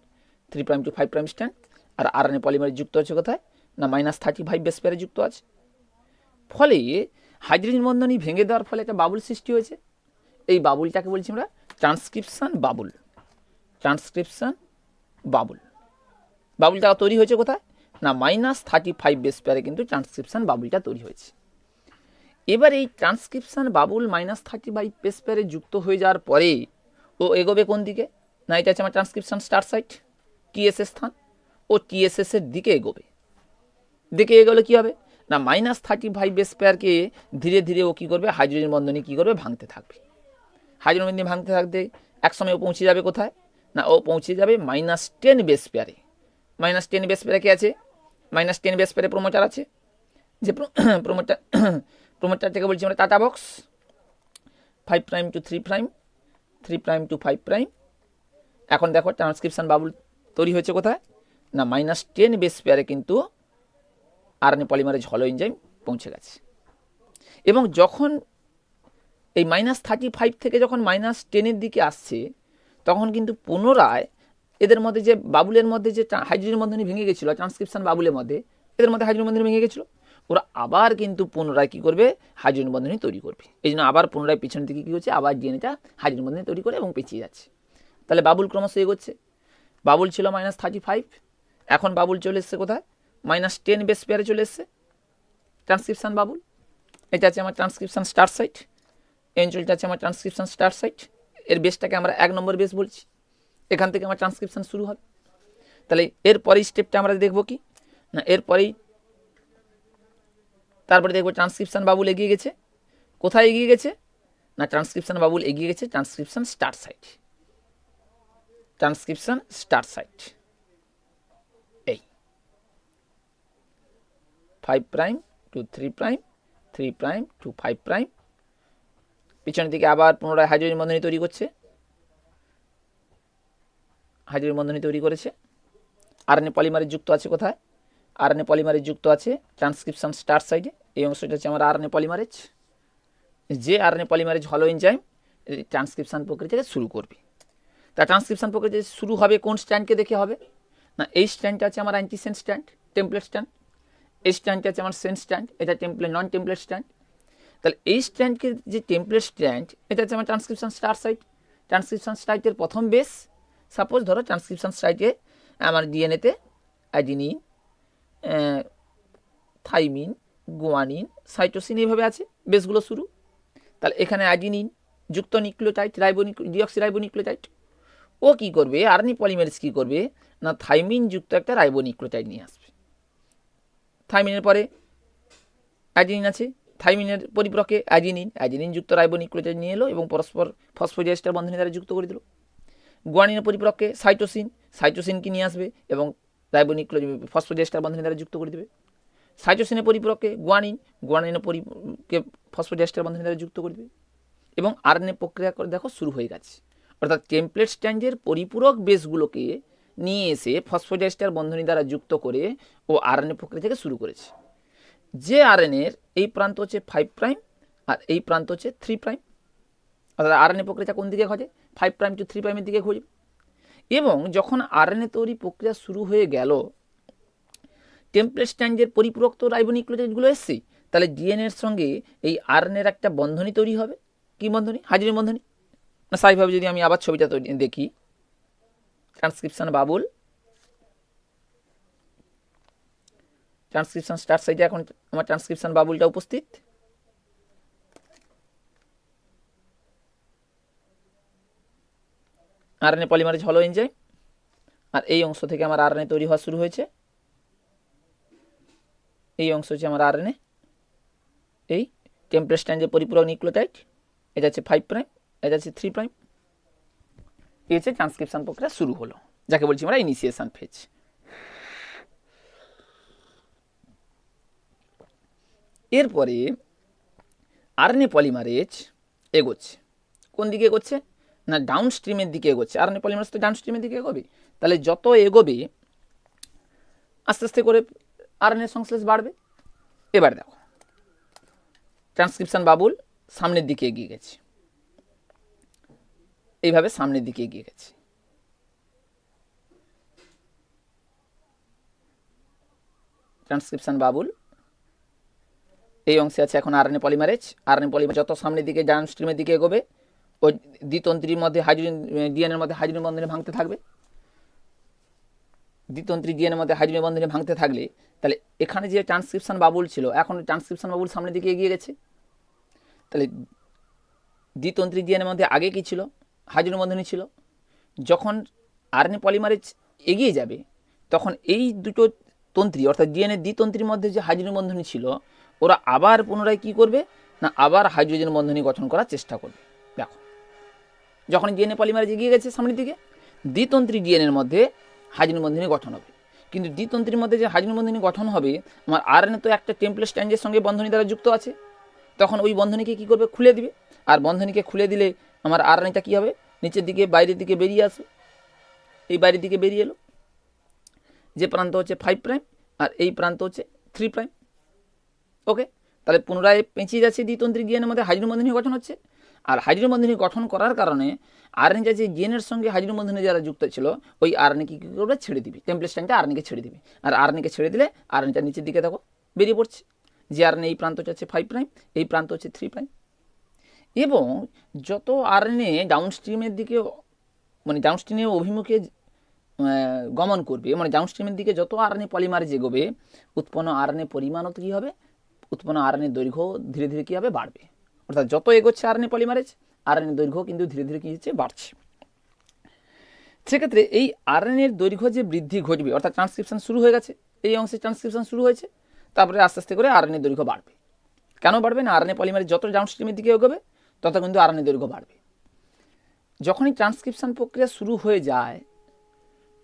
3' to 5' স্ট্যান্ড। আর আরএনএ পলিমারেজ যুক্ত আছে কোথায়? না -35 বেস পেয়ারে যুক্ত আছে। ফলে হাইড্রোজেন বন্ধনী ভেঙে দেওয়ার ফলে একটা বাবুল সৃষ্টি হয়েছে। এই বাবুলটাকে বলছি আমরা ট্রান্সক্রিপশন বাবুল। ট্রান্সক্রিপশন বাবুল, বাবুলটা তৈরি হয়েছে কোথায়? না -35 বেস পেয়ারে কিন্তু ট্রান্সক্রিপশন বাবুলটা তৈরি হয়েছে। এবার এই ট্রান্সক্রিপশন বাবুল -35 বেস পেয়ারে যুক্ত হয়ে যাওয়ার পরে ও এগোবে কোন দিকে? না এটা হচ্ছে আমার ট্রান্সক্রিপশন স্টার্ট সাইট, টিএসএস স্থান। ও টিএসএস এর দিকে এগোবে। দিকে এগোলে কি হবে? না -35 বেস পেয়ারকে ধীরে ধীরে ও কী করবে? হাইড্রোজেন বন্ধনী কী করবে? ভাঙতে থাকবে। হাইড্রোজেন বন্ধনী ভাঙতে থাকতে একসময় ও পৌঁছে যাবে কোথায়? না ও পৌঁছে যাবে -10 বেস পেয়ারে। -10 বেস পেয়ারে কে আছে? -10 বেস পেয়ারে প্রোমোটার আছে, যে প্রোমোটারটাকে বলছি আমরা টাটা বক্স। 5' to 3', 3' to 5'। এখন দেখো ট্রান্সক্রিপশন বাবুল তৈরি হয়েছে কোথায়? না -10 বেস পেয়ারে কিন্তু আরএনএ পলিমারেজ হলো এনজাইম পৌঁছে গেছে। এবং যখন এই -35 থেকে যখন -10-এর দিকে আসছে, তখন কিন্তু পুনরায় এদের মধ্যে যে বাবুলের মধ্যে যে হাইড্রোজেন বন্ধনী ভেঙে গেছিলো, ট্রান্সক্রিপশন বাবুলের মধ্যে এদের মধ্যে হাইড্রোজেন বন্ধনী ভেঙে গেছিলো, ওরা আবার কিন্তু পুনরায় কী করবে? হাইড্রোজেন বন্ধনী তৈরি করবে। এই জন্য আবার পুনরায় পিছনের দিকে কী হচ্ছে? আবার ডিএনএটা হাইড্রোজেন বন্ধনী তৈরি করে এবং পেঁচিয়ে যাচ্ছে। তাহলে বাবুল ক্রমশ এগোচ্ছে। বাবুল ছিল -35, এখন বাবুল চলে এসছে কোথায়? -10 বেস পেয়ারে চলে এসছে ট্রান্সক্রিপশন বাবুল। এটা আছে আমার ট্রান্সক্রিপশন স্টার্ট সাইট, এই অঞ্চলটা আছে আমার ট্রান্সক্রিপশন স্টার্ট সাইট। এর বেসটাকে আমরা 1 নম্বর বেস বলছি। এখান থেকে আমার ট্রান্সক্রিপশন শুরু হবে। তাহলে এরপরেই স্টেপটা আমরা দেখব কি না, এরপরেই তারপরে দেখব ট্রান্সক্রিপশন বাবুল এগিয়ে গেছে। কোথায় এগিয়ে গেছে? না ট্রান্সক্রিপশন বাবুল এগিয়ে গেছে transcription start site. Transcription start site এই 5' to 3', 3' to 5'। পিছনের দিকে আবার পুনরায় হাইড্রোজেন বন্ধনী তৈরি করছে, হাইড্রোজেন বন্ধনী তৈরি করেছে। আরএনএ পলিমারেজ যুক্ত আছে কোথায়? আরএনএ পলিমারেজ যুক্ত আছে ট্রান্সক্রিপশন স্টার্ট সাইডে। এই অংশটা হচ্ছে আমার আরএনএ পলিমারেজ। যে আরএনএ পলিমারেজ হলো এনজাইম ট্রান্সক্রিপশন প্রক্রিয়াটাকে শুরু করবে। তা ট্রান্সক্রিপশন প্রক্রিয়া শুরু হবে কোন স্ট্যান্ডকে দেখে হবে? না এই স্ট্যান্ডটা আছে আমার অ্যান্টিসেন্স স্ট্যান্ড, টেমপ্লেট স্ট্যান্ড। এই স্ট্যান্ডটা আছে আমার সেন্স স্ট্যান্ড, এটা টেমপ্লেট নন টেমপ্লেট স্ট্যান্ড। তাহলে এই স্ট্যান্ডকে যে টেমপ্লেট স্ট্যান্ড, এটা হচ্ছে আমার ট্রান্সক্রিপশন স্টার্ট সাইট। ট্রান্সক্রিপশন সাইটের প্রথম বেস, সাপোজ ধরো ট্রান্সক্রিপশন সাইটে আমার ডিএনএতে অ্যাডিনিন, থাইমিন, গুয়ানিন, সাইটোসিন এইভাবে আছে বেসগুলো শুরু। তাহলে এখানে অ্যাডিনিন যুক্ত নিউক্লিওটাইড, ডিঅক্সিরাইবোনিউক্লিওটাইড। ও কী করবে? আরএনএ পলিমারেজ কী করবে? না থাইমিন যুক্ত একটা রাইবোনিউক্লিওটাইড নিয়ে আসবে। থাইমিনের পরে অ্যাডিনিন আছে, থাইমিনের পরিপ্রকে অ্যাডিনিন যুক্ত রাইবোনিউক্লিওটাইড নিয়ে এলো এবং পরস্পর ফসফোডিয়েস্টার বন্ধনী দ্বারা যুক্ত করে দিল। গুয়ানিনের পরিপ্রকে সাইটোসিনকে নিয়ে আসবে এবং রাইবোনিউক্লিওটাইড ফসফোডিয়েস্টার বন্ধনী দ্বারা যুক্ত করে দেবে। সাইটোসিনের পরিপ্রকে গুয়ানিনের পরিকে ফসফোডিয়েস্টার বন্ধনী দ্বারা যুক্ত করে দেবে এবং আরএনএ প্রক্রিয়া করে দেখো শুরু হয়ে গেছে। অর্থাৎ টেমপ্লেট স্ট্যান্ডের পরিপূরক বেসগুলোকে নিয়ে এসে ফসফোডিয়েস্টার বন্ধনী দ্বারা যুক্ত করে ও আরএনএ প্রক্রিয়া থেকে শুরু করেছে। যে আরএনএর এই প্রান্ত হচ্ছে 5' আর এই প্রান্ত হচ্ছে 3'। অর্থাৎ আরএনএ প্রক্রিয়াটা কোন দিকে ঘটে? 5' to 3'-এর দিকে ঘটবে। এবং যখন আরএনএ তৈরি প্রক্রিয়া শুরু হয়ে গেল, টেমপ্লেট স্ট্র্যান্ডের পরিপূরক তো রাইবোনিউক্লিওটাইডগুলো এসছে, তাহলে ডিএনএর সঙ্গে এই আরএনএর একটা বন্ধনী তৈরি হবে। কি বন্ধনী? হাইড্রোজেন বন্ধনী। না স্বাভাবিকভাবে যদি আমি আবার ছবিটা তৈরি দেখি, ট্রান্সক্রিপশন বাবুল, ট্রান্সক্রিপশন স্টার্ট সাইটে এখন আমার ট্রান্সক্রিপশন বাবুলটা উপস্থিত। আরএনএ পলিমারেজ হলো এনজাইম, আর এই অংশ থেকে আমার আরএনএ তৈরি হওয়া শুরু হয়েছে। এই অংশ হচ্ছে আমার আরএনএ, এই টেমপ্লেট স্ট্র্যান্ডের পরিপূরক নিউক্লিওটাইড, এটা হচ্ছে 5 প্রাইম, এটা হচ্ছে 3 প্রাইম। এই হচ্ছে ট্রান্সক্রিপশন প্রক্রিয়া শুরু হলো, যাকে বলছি আমরা ইনিশিয়েশন ফেজ। এরপরে আরএনএ পলিমারেজ এগোচ্ছে। কোন দিকে এগোচ্ছে? না ডাউন স্ট্রিমের দিকে এগোচ্ছে। আরএনএ পলিমারেজ তো ডাউন স্ট্রিমের দিকে এগোবে, তাহলে যত এগোবে আস্তে আস্তে করে আরএনএ সংশ্লেষ বাড়বে। এবার দেখো ট্রান্সক্রিপশন বাবুল সামনের দিকে এগিয়ে গেছে, এইভাবে সামনের দিকে এগিয়ে গেছে। ট্রান্সক্রিপশন বাবুল এই অংশে আছে এখন আরএনএ পলিমারেজ। আরএনএ পলিমারেজ যত সামনের দিকে ডাউন স্ট্রিমের দিকে এগোবে, ওই দ্বিতন্ত্রীর মধ্যে হাইড্রোজেন, ডিএনএর মধ্যে হাইড্রোজেন বন্ধনে ভাঙতে থাকবে। দ্বিতন্ত্রী ডিএনএর মধ্যে হাইড্রোজেন বন্ধনে ভাঙতে থাকলে তাহলে এখানে যে ট্রান্সক্রিপশন বাবুল ছিল, এখন ট্রান্সক্রিপশন বাবুল সামনের দিকে এগিয়ে গেছে। তাহলে দ্বিতন্ত্রী ডিএনএর মধ্যে আগে কি ছিল? হাইড্রোজেন বন্ধনী ছিল। যখন আরএনএ পলিমারেজ এগিয়ে যাবে, তখন এই দুটো তন্ত্রী অর্থাৎ ডিএনএ দ্বিতন্ত্রীর মধ্যে যে হাইড্রোজেন বন্ধনী ছিল, ওরা আবার পুনরায় কি করবে? না আবার হাইড্রোজেন বন্ধনী গঠন করার চেষ্টা করবে। দেখো যখন ডিএনএ পলিমারেজ এগিয়ে গেছে সামনের দিকে, দ্বিতন্ত্রী ডিএনএর মধ্যে হাইড্রোজেন বন্ধনী গঠন হবে। কিন্তু দ্বিতন্ত্রীর মধ্যে যে হাইড্রোজেন বন্ধনী গঠন হবে, আমার আরএনএ তো একটা টেমপ্লেট স্ট্র্যান্ডের সঙ্গে বন্ধনী দ্বারা যুক্ত আছে, তখন ওই বন্ধনীকে কী করবে? খুলে দিবে। আর বন্ধনীকে খুলে দিলে আমার আরএনএটা কী হবে? নিচের দিকে বাইরের দিকে বেরিয়ে আসবে। এই বাইরের দিকে বেরিয়ে এলো, যে প্রান্ত হচ্ছে 5 প্রাইম আর এই প্রান্ত হচ্ছে 3 প্রাইম। ওকে, তাহলে পুনরায় পেঁচিয়ে যাচ্ছে দ্বিতন্ত্রী ডিএনএর মধ্যে হাইড্রোজেন বন্ধনী গঠন হচ্ছে। আর হাইড্রোজেন বন্ধনী গঠন করার কারণে আরএনএ যে ডিএনএর সঙ্গে হাইড্রোজেন বন্ধনী যারা যুক্ত ছিল, ওই আরএনএ কী করবে? ছেড়ে দিবে। টেমপ্লেট স্ট্র্যান্ডটা আরএনএকে ছেড়ে দিবে। আর আরএনএকে ছেড়ে দিলে আরএনএটা নিচের দিকে দেখো বেরিয়ে পড়ছে। যে আরএনএ এই প্রান্ত হচ্ছে 5 প্রাইম, এই প্রান্ত হচ্ছে 3 প্রাইম। এবং যত আরএনএ ডাউনস্ট্রিমের দিকে, মানে ডাউনস্ট্রিমের অভিমুখে গমন করবে, মানে ডাউনস্ট্রিমের দিকে যত আরএনএ পলিমারেজ এগোবে, উৎপন্ন আরএনএ পরিমাণও কী হবে? উৎপন্ন আরএনএ দৈর্ঘ্য ধীরে ধীরে কী হবে? বাড়বে। অর্থাৎ যত এগোচ্ছে আরএনএ পলিমারেজ, আরএনএ দৈর্ঘ্য কিন্তু ধীরে ধীরে কী হচ্ছে? বাড়ছে। সেক্ষেত্রে এই আরএনএর দৈর্ঘ্য যে বৃদ্ধি ঘটবে, অর্থাৎ ট্রান্সক্রিপশন শুরু হয়ে গেছে, এই অংশে ট্রান্সক্রিপশন শুরু হয়েছে, তারপরে আস্তে আস্তে করে আরএনএ দৈর্ঘ্য বাড়বে। কেন বাড়বে? না আরএনএ পলিমারেজ যত ডাউনস্ট্রিমের দিকে এগোবে, তত কিন্তু আরএনএ দৈর্ঘ্য বাড়বে। যখনই ট্রান্সক্রিপশন প্রক্রিয়া শুরু হয়ে যায়,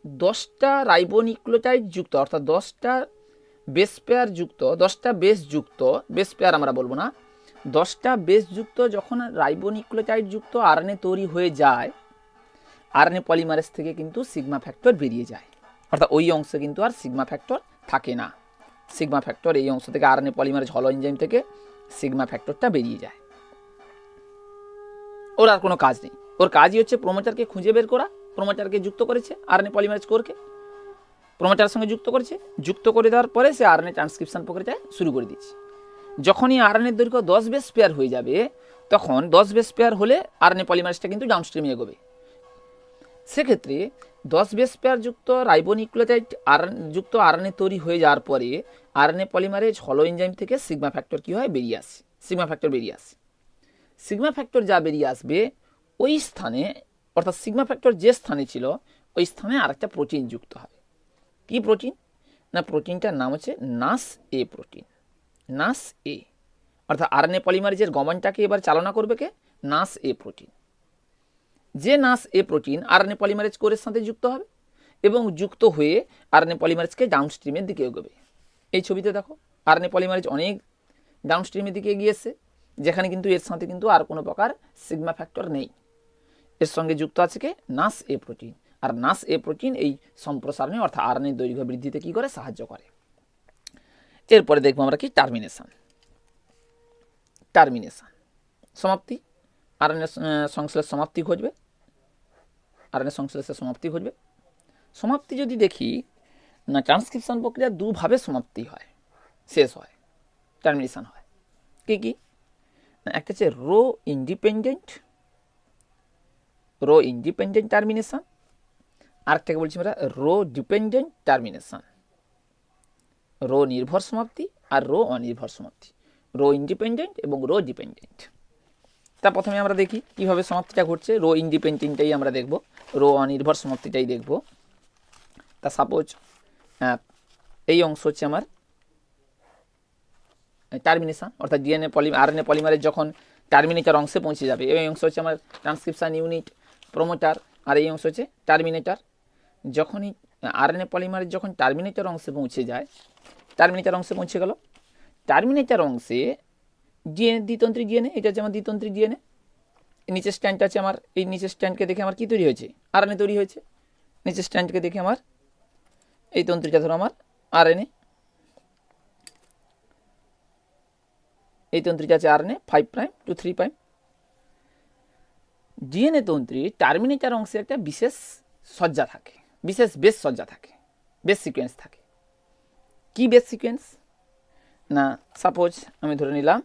10টা রাইবোনিউক্লিওটাইড যুক্ত, অর্থাৎ 10টা বেস পেয়ার যুক্ত, 10টা বেস যুক্ত, বেস পেয়ার আমরা বলবো না, 10টা বেস যুক্ত যখন রাইবোনিউক্লিওটাইড যুক্ত আরএনএ তৈরি হয়ে যায়, আরএনএ পলিমারেজ থেকে কিন্তু সিগমা ফ্যাক্টর বেরিয়ে যায়। অর্থাৎ ওই অংশে কিন্তু আর সিগমা ফ্যাক্টর থাকে না। সিগমা ফ্যাক্টর এই অংশ থেকে, আরএনএ পলিমারেজ হলো এনজাইম থেকে সিগমা ফ্যাক্টরটা বেরিয়ে যায়। ওর আর কোনো কাজ নেই। ওর কাজই হচ্ছে প্রোমোটারকে খুঁজে বের করা। প্রোমোটারকে যুক্ত করেছে আরএনএ পলিমারেজ কোরকে, প্রোমোটারের সঙ্গে যুক্ত করেছে, যুক্ত করে দেওয়ার পরে সে আরএনএ ট্রান্সক্রিপশন প্রক্রিয়া শুরু করে দিচ্ছে। যখনই আরএনএর দৈর্ঘ্য 10 বেস পেয়ার হয়ে যাবে, তখন 10 বেস পেয়ার হলে আরএনএ পলিমারেজটা কিন্তু ডাউনস্ট্রিমে এগোবে। সেক্ষেত্রে 10 বেস পেয়ার যুক্ত রাইবোনিউক্লিওটাইড যুক্ত আরএনএ তৈরি হয়ে যাওয়ার পরে আরএনএ পলিমারেজ হলো এনজাইম থেকে সিগমা ফ্যাক্টর কী হয়? বেরিয়ে আসে। সিগমা ফ্যাক্টর বেরিয়ে আসে। সিগমা ফ্যাক্টর যা বেরিয়ে আসবে, ওই স্থানে, অর্থাৎ সিগমা ফ্যাক্টর যে স্থানে ছিল, ওই স্থানে আরেকটা প্রোটিন যুক্ত হবে। কি প্রোটিন? না প্রোটিনটার নাম হচ্ছে নাস এ প্রোটিন। নাস এ, অর্থাৎ আরএনএ পলিমারেজের গমনটাকে এবার চালনা করবে কে? নাস এ প্রোটিন। যে নাস এ প্রোটিন আরএনএ পলিমারেজ কোরের সাথে যুক্ত হবে এবং যুক্ত হয়ে আরএনএ পলিমারেজকে ডাউনস্ট্রিমের দিকে এগোবে। এই ছবিতে দেখো আরএনএ পলিমারেজ অনেক ডাউনস্ট্রিমের দিকে এগিয়ে এসছে, যেখানে কিন্তু এর সাথে কিন্তু আর কোনো প্রকার সিগমা ফ্যাক্টর নেই। এর সঙ্গে যুক্ত আছে কে? নাস এ প্রোটিন। আর নাস এ প্রোটিন এই সম্প্রসারণে, অর্থাৎ আরএনএ দৈর্ঘ্য বৃদ্ধিতে কী করে? সাহায্য করে। এরপরে দেখবো আমরা কি? টার্মিনেশন। টার্মিনেশন সমাপ্তি, আরএনএ সংশ্লেষ সমাপ্তি ঘটবে। আরএনএ সংশ্লেষের সমাপ্তি ঘটবে। সমাপ্তি যদি দেখি না, ট্রান্সক্রিপশন প্রক্রিয়া দুভাবে সমাপ্তি হয়, শেষ হয়, টার্মিনেশন হয়। কি কি? একটা হচ্ছে রো ইন্ডিপেন্ডেন্ট টার্মিনেশন, আরেকটাকে বলছি আমরা রো ডিপেন্ডেন্ট টার্মিনেশন। রো নির্ভর সমাপ্তি আর রো অনির্ভর সমাপ্তি, রো ইন্ডিপেন্ডেন্ট এবং রো ডিপেন্ডেন্ট। তা প্রথমে আমরা দেখি কিভাবে সমাপ্তিটা ঘটছে। রো ইন্ডিপেন্ডেন্টটাই আমরা দেখব, রো অনির্ভর সমাপ্তিটাই দেখব। তা সাপোজ এই অংশ হচ্ছে আমার টার্মিনেশন, অর্থাৎ আরএনএ পলিমারের যখন টার্মিনেটর অংশে পৌঁছে যাবে। এই অংশ হচ্ছে আমার ট্রান্সক্রিপশন ইউনিট, প্রোমোটার, আর এই অংশ হচ্ছে টার্মিনেটর। যখনই আরএনএ পলিমারের যখন টার্মিনেটর অংশে পৌঁছে যায়, টার্মিনেটর অংশে পৌঁছে গেল, টার্মিনেটর অংশে ডিএনএ, দ্বিতন্ত্রী ডিএনএ, এটা হচ্ছে আমার দ্বিতন্ত্রী ডিএনএ। নিচের স্ট্যান্ডটা আছে আমার, এই নিচের স্ট্যান্ডকে দেখে আমার কি তৈরি হয়েছে? আরএনএ তৈরি হয়েছে। নিচের স্ট্যান্ডকে দেখে আমার এই তন্ত্রীটা ধরো আমার আরএনএ, এই তন্ত্রীটা আছে RNA 5 prime to 3 prime. DNA তন্ত্রী টার্মিনেটর অংশে একটা বিশেষ সজ্জা থাকে, বিশেষ বেস সজ্জা থাকে, বেস সিকোয়েন্স থাকে। কি বেস সিকোয়েন্স? না, সাপোজ আমি ধরে নিলাম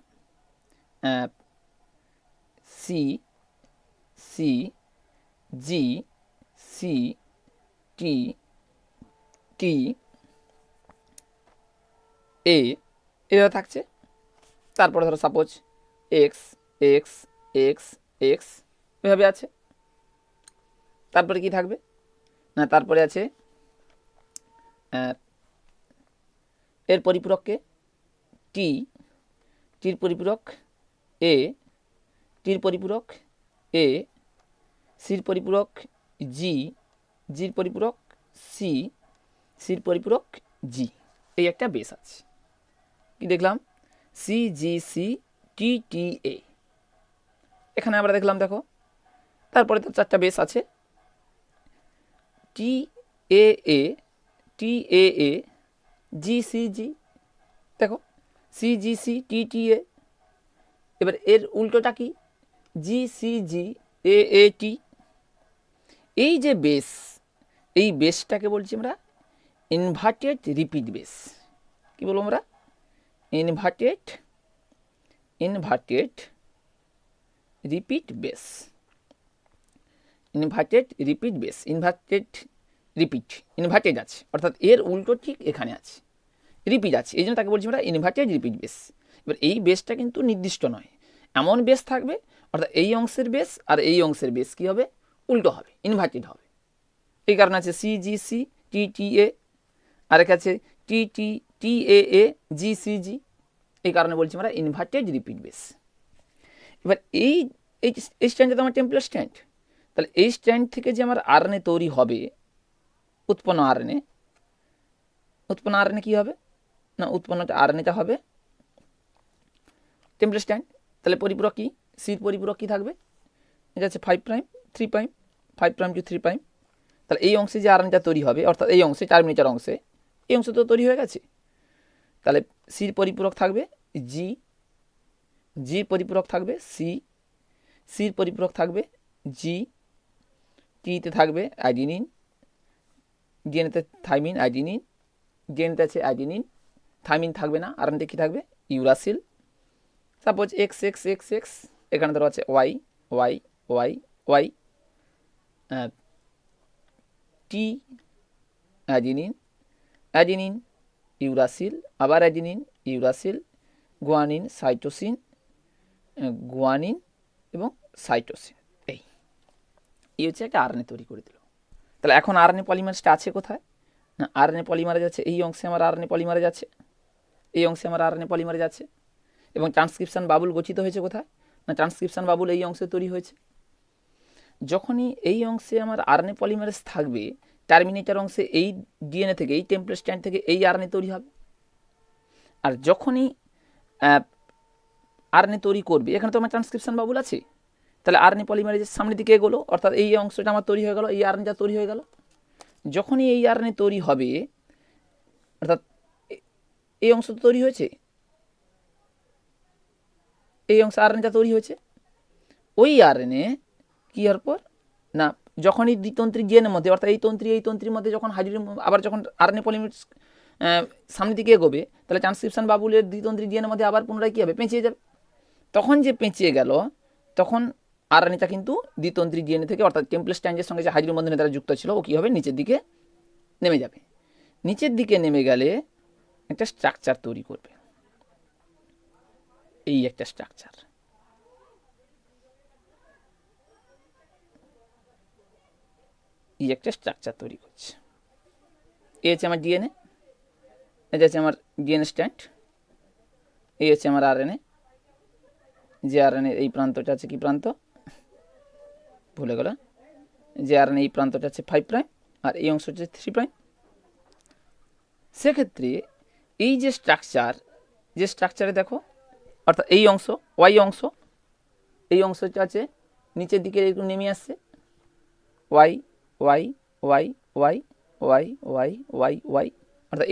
C C G C T T A এভাবে থাকছে। তারপরে ধরো suppose X X X X এভাবে আছে। তারপরে কি থাকবে? না, তারপরে আছে এর পরিপূরককে টি, টির পরিপূরক এ, টির পরিপূরক এ, সির পরিপূরক জি, জির পরিপূরক সি, সির পরিপূরক জি। এই একটা বেস আছে। কি দেখলাম? C G C T T এ। এখানে আমরা দেখলাম, দেখো তারপরে তো 4টা বেস আছে, টি এ এ, টি এ এ, জি সি জি। দেখো C G C T T এ। এবার এর উল্টোটা কি? জি সি জি এ এ টি। এই যে বেস, এই বেসটাকে বলছি আমরা ইনভার্টেড রিপিট বেস। কি বলবো আমরা? Inverted repeat base. Inverted repeat base, inverted আছে, অর্থাৎ এর উল্টো ঠিক এখানে আছে, রিপিট আছে, এই জন্য তাকে বলছি আমরা ইনভার্টেড রিপিট বেস। এবার এই বেসটা কিন্তু নির্দিষ্ট নয়, এমন বেস থাকবে, অর্থাৎ এই অংশের বেস আর এই অংশের বেস কি হবে? উল্টো হবে, ইনভার্টেড হবে। এই কারণে আছে C G C T T এ, আরেক আছে টি টি টি এ এ জি সি জি। এই কারণে বলছি আমরা ইনভার্টেড রিপিট বেস। এবার এই এই স্ট্যান্ডটা তো আমার টেম্পলেট স্ট্যান্ড, তাহলে এই স্ট্যান্ড থেকে যে আমার আরএনএ তৈরি হবে, উৎপন্ন আরএনএ কি হবে? না, উৎপন্ন আরএনএটা হবে টেম্পলেট স্ট্যান্ড। তাহলে পরিপূরক কি? সির পরিপূরক কি থাকবে? এটা হচ্ছে 5 prime 3 prime, 5 prime to 3 prime. তাহলে এই অংশে যে আরএনএটা তৈরি হবে, অর্থাৎ এই অংশে টার্মিনেটর অংশে, এই অংশ তো তৈরি হয়ে গেছে। তাহলে সির পরিপূরক থাকবে জি, জির পরিপূরক থাকবে সি, সির পরিপূরক থাকবে জি, টিতে থাকবে অ্যাডিনিন, ডিএনএতে থাইমিন, অ্যাডিনিন, ডিএনএতে আছে অ্যাডিনিন, থাইমিন থাকবে না, আরএনএতে কি থাকবে? Uracil. Suppose X X X x, এখানে ধরো আছে ওয়াই ওয়াই ওয়াই ওয়াই, টি অ্যাডিনিন, অ্যাডিনিন ইউরাসিল, আবার adenine uracil, guanine cytosine, guanine এবং সাইটোসিন। এই হচ্ছে একটা আরএনএ তৈরি করে দিল। তাহলে এখন আরএনএ পলিমারেজটা আছে কোথায়? না, আরএনএ পলিমারেজ আছে এই অংশে, আমার আরএনএ পলিমারেজ আছে এই অংশে, আমার আরএনএ পলিমারেজ আছে। এবং ট্রান্সক্রিপশন বাবুল গঠিত হয়েছে কোথায়? না, ট্রান্সক্রিপশন বাবুল এই অংশে তৈরি হয়েছে। যখনই এই অংশে আমার আরএনএ পলিমারেজ থাকবে, টার্মিনেটর অংশে এই ডিএনএ থেকে, এই টেম্পলেট স্ট্যান্ড থেকে এই আরএনএ তৈরি হবে। আর যখনই আরএনএ তৈরি করবে, এখানে তো আমার ট্রান্সক্রিপশন বাবুল আছে, তাহলে আরএনএ পলিমারেজের সামনের দিকে এগোলো, অর্থাৎ এই অংশটা আমার তৈরি হয়ে গেল, এই আরএনএটা তৈরি হয়ে গেল। যখনই এই আরএনএ তৈরি হবে, অর্থাৎ এই অংশ তো তৈরি হয়েছে, এই অংশ আরএনএটা তৈরি হয়েছে, ওই আরএনএ কি হওয়ার পর? না, যখনই দ্বিতন্ত্রী জিএনের মধ্যে অর্থাৎ এই তন্ত্রীর মধ্যে যখন হাইড্রোজেন আবার যখন আরএনএ পলিমারেজ সামনের দিকে এগোবে, তাহলে ট্রান্সক্রিপশন বাবুলের দ্বিতন্ত্রী জিএনের মধ্যে আবার পুনরায় কী হবে, পেঁচিয়ে যাবে। তখন যে পেঁচিয়ে গেল, তখন আরএনএটা কিন্তু দ্বিতন্ত্রী জিএনএ থেকে অর্থাৎ টেমপ্লেট স্ট্র্যান্ডের সঙ্গে যে হাইড্রোজেন বন্ধনে তারা যুক্ত ছিল, ও কী হবে, নিচের দিকে নেমে যাবে। নিচের দিকে নেমে গেলে একটা স্ট্রাকচার তৈরি করবে, এই একটা স্ট্রাকচার। এই একটা স্ট্রাকচার তৈরি করছে। এই হচ্ছে আমার ডিএনএ, এটা হচ্ছে আমার ডিএনএ স্ট্র্যান্ড, এই হচ্ছে আমার আরএনএ। যে আরএনএ এই প্রান্তটা আছে কি প্রান্ত, ভুলে গেল, যে আরএনএ এই প্রান্তটা হচ্ছে 5 প্রাইম আর এই অংশ হচ্ছে 3 প্রাইম। সেক্ষেত্রে এই যে স্ট্রাকচারে দেখো, অর্থাৎ এই অংশ এই অংশটা আছে নিচের দিকে একটু নেমে আসছে, Y Y Y Y Y Y Y Y, অর্থাৎ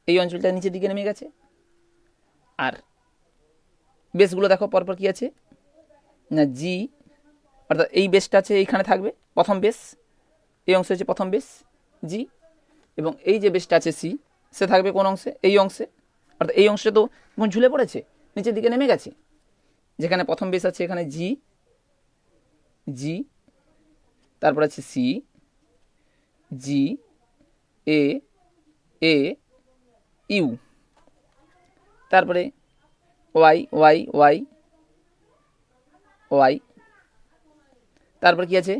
এই অঞ্চলটা নিচের দিকে নেমে গেছে। আর বেসগুলো দেখো পরপর কি আছে না, জি, অর্থাৎ এই বেসটা আছে এইখানে থাকবে, প্রথম বেস, এই অংশ হচ্ছে প্রথম বেস জি, এবং এই যে বেসটা আছে সি, সে থাকবে কোন অংশে, এই অংশে। অর্থাৎ এই অংশে তো ঝুলে পড়েছে, নিচের দিকে নেমে গেছে, যেখানে প্রথম বেস আছে এখানে জি জি, তারপর আছে C G A A U, তারপরে ওয়াই ওয়াই ওয়াই ওয়াই, তারপর কি আছে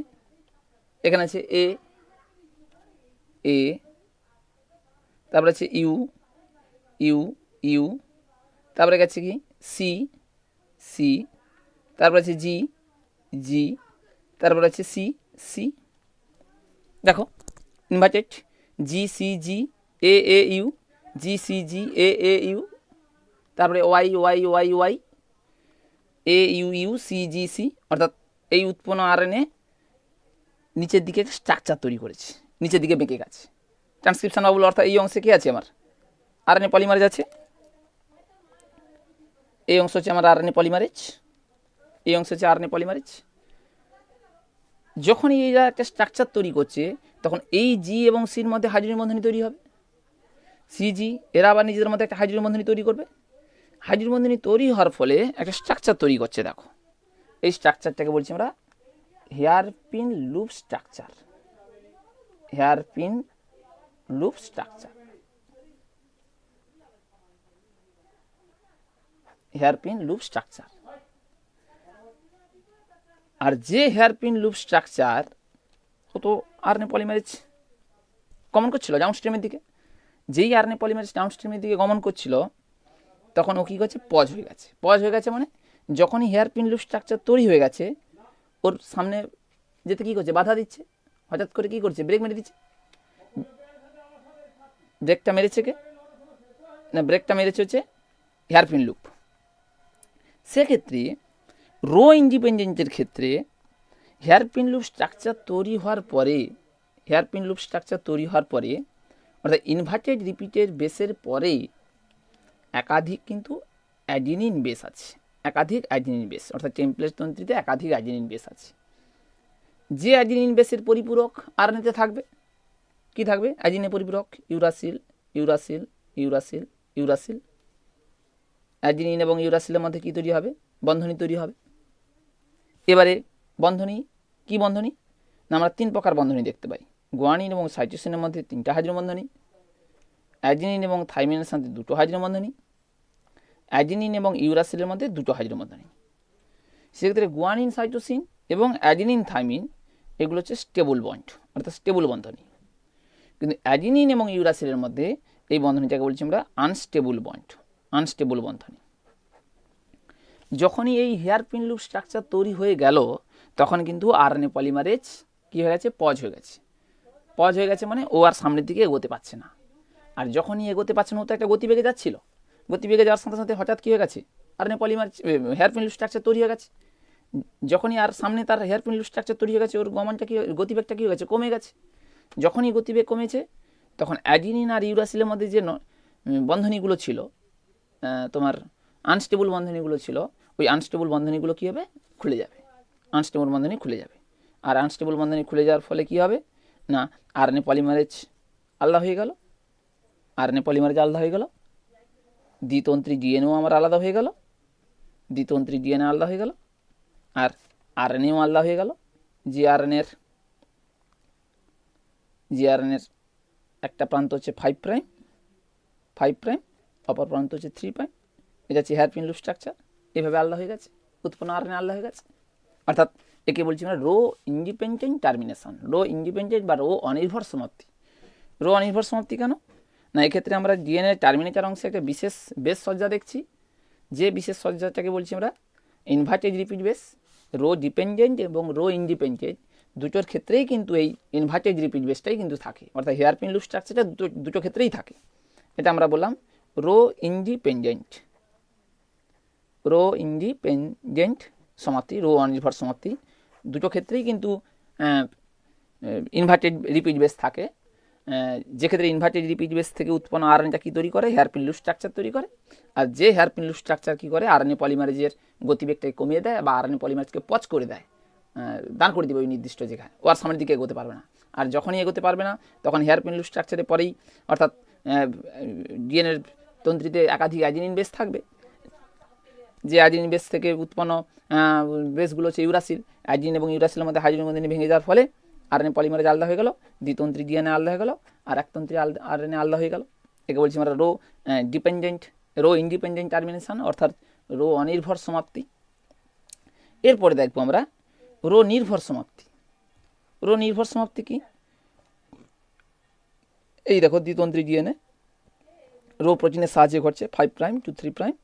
এখানে আছে এ এ, তারপরে আছে ইউ ইউ ইউ, তারপরে গেছে কি সি সি, তারপরে আছে জি জি, তারপরে আছে সি সি। দেখো inverted G C G A A U, G C G A A U, তারপরে Y Y Y Y A U U C G C, অর্থাৎ এই উৎপন্ন আরএনএ নিচের দিকে স্ট্রাকচার তৈরি করেছে, নিচের দিকে বেঁকে গেছে। ট্রান্সক্রিপশন বাবুল অর্থাৎ এই অংশে কি আছে আমার আরএনএ পলিমারেজ আছে, এই অংশ হচ্ছে আমার আরএনএ পলিমারেজ, এই অংশ হচ্ছে আরএনএ পলিমারেজ। যখন এরা একটা স্ট্রাকচার তৈরি করছে, তখন এই জি এবং সির মধ্যে হাইড্রোজেন বন্ধনী তৈরি হবে, সিজি এরা আবার নিজেদের মধ্যে একটা হাইড্রোজেন বন্ধনী তৈরি করবে। হাইড্রোজেন বন্ধনী তৈরি হওয়ার ফলে একটা স্ট্রাকচার তৈরি করছে। দেখো এই স্ট্রাকচারটাকে বলছি আমরা hairpin loop structure, hairpin loop structure, hairpin loop structure. আর যে হেয়ারপিন লুপ স্ট্রাকচার ও তো আরএনএ পলিমারেজ গমন করছিল ডাউনস্ট্রিমের দিকে, যেই আরএনএ পলিমারেজ ডাউনস্ট্রিমের দিকে গমন করছিল, তখন ও কী করছে, পজ হয়ে গেছে। পজ হয়ে গেছে মানে যখনই হেয়ারপিন লুপ স্ট্রাকচার তৈরি হয়ে গেছে, ওর সামনে যেতে কী করছে, বাধা দিচ্ছে, হঠাৎ করে কী করছে, ব্রেক মেরে দিচ্ছে। ব্রেকটা মেরেছে কে না, ব্রেকটা মেরেছে হচ্ছে হেয়ারপিন লুপ। সেক্ষেত্রে রো ইন্ডিপেন্ডেন্টের ক্ষেত্রে হেয়ারপিন লুপ স্ট্রাকচার তৈরি হওয়ার পরে, হেয়ারপিন লুপ স্ট্রাকচার তৈরি হওয়ার পরে, অর্থাৎ ইনভার্টেড রিপিটেড বেসের পরে একাধিক কিন্তু অ্যাডিনিন বেস আছে, একাধিক অ্যাডিনিন বেস, অর্থাৎ টেমপ্লেট তন্ত্রীতে একাধিক অ্যাডিনিন বেস আছে। যে অ্যাডিনিন বেসের পরিপূরক আরএনএতে থাকবে, কি থাকবে, অ্যাডিনিনের পরিপূরক uracil uracil uracil uracil. Adenine এবং ইউরাসিলের মধ্যে কী তৈরি হবে, বন্ধনী তৈরি হবে। এবারে বন্ধনী কি বন্ধনী না, আমরা 3 প্রকার বন্ধনী দেখতে পাই। গুয়ানিন এবং সাইটোসিনের মধ্যে 3টা হাইড্রোজেন বন্ধনী, অ্যাডিনিন এবং থাইমিনের সাথে 2টো হাইড্রোজেন বন্ধনী, অ্যাডিনিন এবং ইউরাসিলের মধ্যে 2টো হাইড্রোজেন বন্ধনী। সেক্ষেত্রে গুয়ানিন সাইটোসিন এবং অ্যাডিনিন থাইমিন এগুলো হচ্ছে স্টেবল বন্ড, অর্থাৎ স্টেবল বন্ধনী। কিন্তু অ্যাডিনিন এবং ইউরাসিলের মধ্যে এই বন্ধনীটাকে বলছি আমরা আনস্টেবল বন্ড, আনস্টেবল বন্ধনী। যখনই এই হেয়ারপিন লুপ স্ট্রাকচার তৈরি হয়ে গেল, তখন কিন্তু আরএনএ পলিমারেজ কী হয়ে গেছে, পজ হয়ে গেছে। পজ হয়ে গেছে মানে ও আর সামনের দিকে এগোতে পারছে না। আর যখনই এগোতে পারছে না, ও তো একটা গতিবেগে যাচ্ছিল, গতিবেগে যাওয়ার সাথে সাথে হঠাৎ কী হয়ে গেছে, RNA polymerase hairpin loop structure তৈরি হয়ে গেছে। যখনই আর সামনে তার হেয়ারপিন লুপ স্ট্রাকচার তৈরি হয়ে গেছে, ওর গমনটা কী, গতিবেগটা কী হয়ে গেছে, কমে গেছে। যখনই গতিবেগ কমেছে, তখন অ্যাডিনিন আর ইউরাসিলের মধ্যে যে বন্ধনীগুলো ছিল, তোমার আনস্টেবল বন্ধনীগুলো ছিল, ওই আনস্টেবল বন্ধনীগুলো কী হবে, খুলে যাবে, আনস্টেবল বন্ধনী খুলে যাবে। আর আনস্টেবল বন্ধনী খুলে যাওয়ার ফলে কি হবে না আরএনএ পলিমারেজ আলাদা হয়ে গেল, আরএনএ পলিমারেজ আলাদা হয়ে গেল, দ্বিতন্ত্রী ডিএনএও আমার আলাদা হয়ে গেল, দ্বিতন্ত্রী ডিএনএ আলাদা হয়ে গেল, আর আরএনএও আলাদা হয়ে গেল। জিআরএনএর একটা প্রান্ত হচ্ছে 5', অপর প্রান্ত হচ্ছে 3', এটা হচ্ছে হেয়ারপিন লুপ স্ট্রাকচার। এভাবে আলাদা হয়ে গেছে, উৎপন্ন আরএনএ আলাদা হয়ে গেছে। অর্থাৎ একে বলছি আমরা rho independent termination, rho independent বা রো অনির্ভর সমাপ্তি। রো অনির্ভর সমাপ্তি কেন না, এক্ষেত্রে আমরা ডিএনএ টার্মিনেটার অংশে একটা বিশেষ বেস সজ্জা দেখছি, যে বিশেষ সজ্জাটাকে বলছি আমরা inverted repeat base. Rho dependent এবং রো ইন্ডিপেন্ডেন্ট দুটোর ক্ষেত্রেই কিন্তু এই ইনভার্টেড রিপিট বেসটাই কিন্তু থাকে, অর্থাৎ হেয়ারপিন লুপ স্ট্রাকচারটা দুটো ক্ষেত্রেই থাকে। এটা আমরা বললাম রো ইন্ডিপেন্ডেন্ট, রো ইন্ডিপেন্ডেন্ট সমাপ্তি, রো অনির্ভর সমাপ্তি দুটো ক্ষেত্রেই কিন্তু ইনভার্টেড রিপিট বেস থাকে। যে ক্ষেত্রে ইনভার্টেড রিপিট বেস থেকে উৎপন্ন আরএনএটা কী তৈরি করে, হেয়ারপিন লুপ স্ট্রাকচার তৈরি করে। আর যে হেয়ারপিন লুপ স্ট্রাকচার কী করে, আরএনএ পলিমারেজের গতিবেগটাকে কমিয়ে দেয় বা আরএনএ পলিমারেজকে পচ করে দেয়, দান করে দেবে ওই নির্দিষ্ট জায়গায়, ও আর সামনের দিকে এগোতে পারবে না। আর যখনই এগোতে পারবে না তখন হেয়ারপিন লুপ স্ট্রাকচারে পরেই অর্থাৎ ডিএনএর তন্ত্রীতে একাধিক অ্যাডিনিন বেস থাকবে, যে অ্যাডিনিন বেস থেকে উৎপন্ন বেসগুলো হচ্ছে ইউরাসিল। অ্যাডিনিন এবং ইউরাসিলের মধ্যে হাইড্রোজেন বন্ধনী ভেঙে যাওয়ার ফলে আরএনএ পলিমারেজ আলাদা হয়ে গেল, দ্বিতন্ত্রী ডিএনএ আলাদা হয়ে গেল, আর একতন্ত্রী আরএনএ আলাদা হয়ে গেল। একে বলছি আমরা rho dependent, rho independent termination অর্থাৎ রো অনির্ভর সমাপ্তি। এরপরে দেখবো আমরা রো নির্ভর সমাপ্তি। রো নির্ভর সমাপ্তি কি, এই দেখো দ্বিতন্ত্রী ডিএনএ রো প্রোটিনের সাহায্যে ঘটছে 5' to 3',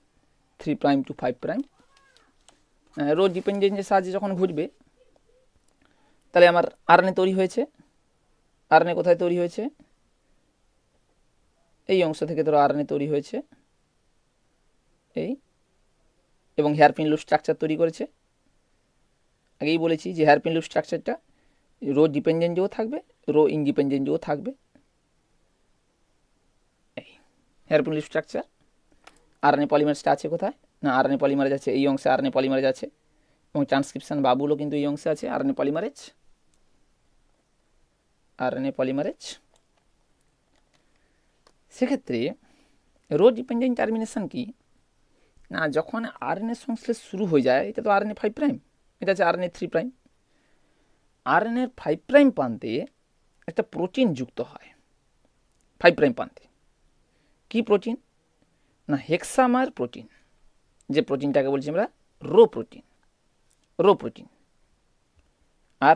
3' to 5'। রো ডিপেন্ডেন্টের সাহায্যে যখন ঘটবে তাহলে আমার আরএনএ তৈরি হয়েছে। আরএনএ কোথায় তৈরি হয়েছে, এই অংশ থেকে ধরো আরএনএ তৈরি হয়েছে এই, এবং হেয়ারপিন লুপ স্ট্রাকচার তৈরি করেছে। আগেই বলেছি যে হেয়ারপিন লুপ স্ট্রাকচারটা রো ডিপেন্ডেন্টও থাকবে, রো ইন্ডিপেন্ডেন্টও থাকবে। এই হেয়ারপিন লুপ স্ট্রাকচার। আরএনএ পলিমারেজটা আছে কোথায় না, আরএনএ পলিমারেজ আছে এই অংশে, আরএনএ পলিমারেজ আছে, এবং ট্রান্সক্রিপশন বাবুলও কিন্তু এই অংশে আছে। RNA polymerase, RNA polymerase. সেক্ষেত্রে রো ডিপেন্ডেন্ট টার্মিনেশন কি না, যখন আরএনএ সংশ্লেষ শুরু হয়ে যায়, এটা তো আরএনএ 5', এটা আছে আরএনএ 3'। আরএনএর 5' প্রান্তে একটা প্রোটিন যুক্ত হয় 5' প্রান্তে। কি প্রোটিন না, হেক্সামার প্রোটিন, যে প্রোটিনটাকে বলছি আমরা rho protein. Rho protein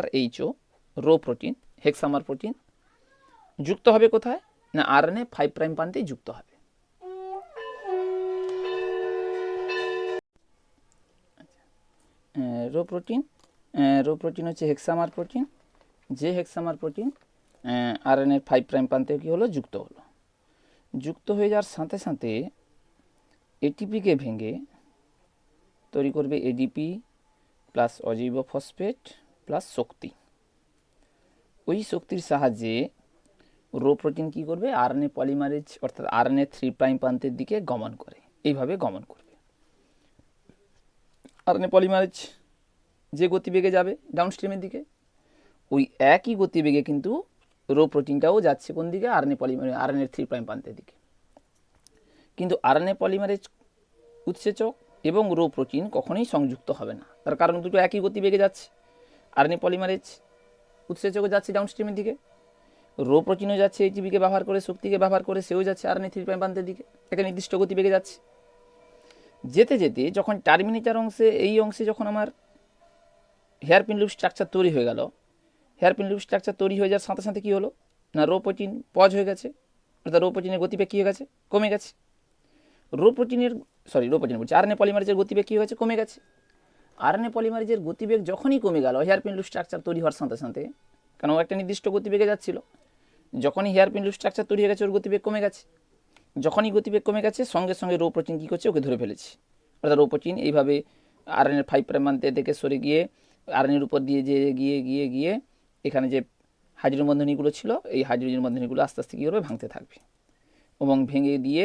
RHO, rho protein, hexamer protein যুক্ত হবে কোথায় না, আরএনএ 5' প্রান্তেই যুক্ত হবে। রো প্রোটিন, রো প্রোটিন হচ্ছে হেক্সামার প্রোটিন, যে হেক্সামার প্রোটিন আরএনএর 5' প্রান্তে কি হলো, যুক্ত হলো। যুক্ত হয়ে যাওয়ার সাথে সাথে এটিপিকে ভেঙে তৈরি করবে এডিপি প্লাস অজৈব ফসফেট প্লাস শক্তি। ওই শক্তির সাহায্যে রো প্রোটিন কী করবে, আরএনএ পলিমারেজ অর্থাৎ আরএনএ 3' প্রান্তের দিকে গমন করে, এইভাবে গমন করবে। আরএনএ পলিমারেজ যে গতিবেগে যাবে ডাউনস্ট্রিমের দিকে, ওই একই গতিবেগে কিন্তু রো প্রোটিনটাও যাচ্ছে কোন দিকে, আরএনএ পলিমারেজ, আরএনএ 3' প্রান্তের দিকে। কিন্তু আরএনএ পলিমারেজ উৎসেচক এবং রো প্রোটিন কখনোই সংযুক্ত হবে না, তার কারণ দুটো একই গতিবেগে যাচ্ছে। আরএনএ পলিমারেজ উৎসেচকও যাচ্ছে ডাউনস্ট্রিমের দিকে, রো প্রোটিনও যাচ্ছে এটিপিকে ব্যবহার করে, শক্তিকে ব্যবহার করে, সেও যাচ্ছে আরএনএ 3' প্রান্তের দিকে, একটা নির্দিষ্ট গতিবেগে যাচ্ছে। যেতে যেতে যখন টার্মিনেটার অংশে, এই অংশে যখন আমার হেয়ারপিন লুপ স্ট্রাকচার তৈরি হয়ে গেল, হেয়ারপিন লুপ স্ট্রাকচার তৈরি হয়ে যাওয়ার সাথে সাথে কী হলো না, রো প্রোটিন পজ হয়ে গেছে, অর্থাৎ রো প্রোটিনের গতিবেগ কী হয়ে গেছে, কমে গেছে। রো প্রোটিন বলছি আরএনএ পলিমারেজের গতিবেগ কী হয়েছে, কমে গেছে। আরএনএ পলিমারেজের গতিবেগ যখনই কমে গেল হেয়ারপিন লুপ স্ট্রাকচার তৈরি হওয়ার সাথে সাথে, কারণ ও একটা নির্দিষ্ট গতিবেগে যাচ্ছিল, যখনই হেয়ারপিন লুপ স্ট্রাকচার তৈরি হয়ে গেছে ওর গতিবেগ কমে গেছে। যখনই গতিবেগ কমে গেছে সঙ্গে সঙ্গে রো প্রোটিন কী করছে, ওকে ধরে ফেলেছে। অর্থাৎ রো প্রোটিন এইভাবে আরএনএর 5' প্রান্তে থেকে সরে গিয়ে আরএনএর উপর দিয়ে গিয়ে গিয়ে গিয়ে এখানে যে হাইড্রোজেন বন্ধনীগুলো ছিল, এই হাইড্রোজেন বন্ধনীগুলো আস্তে আস্তে কী করবে, ভাঙতে থাকবে, এবং ভেঙে দিয়ে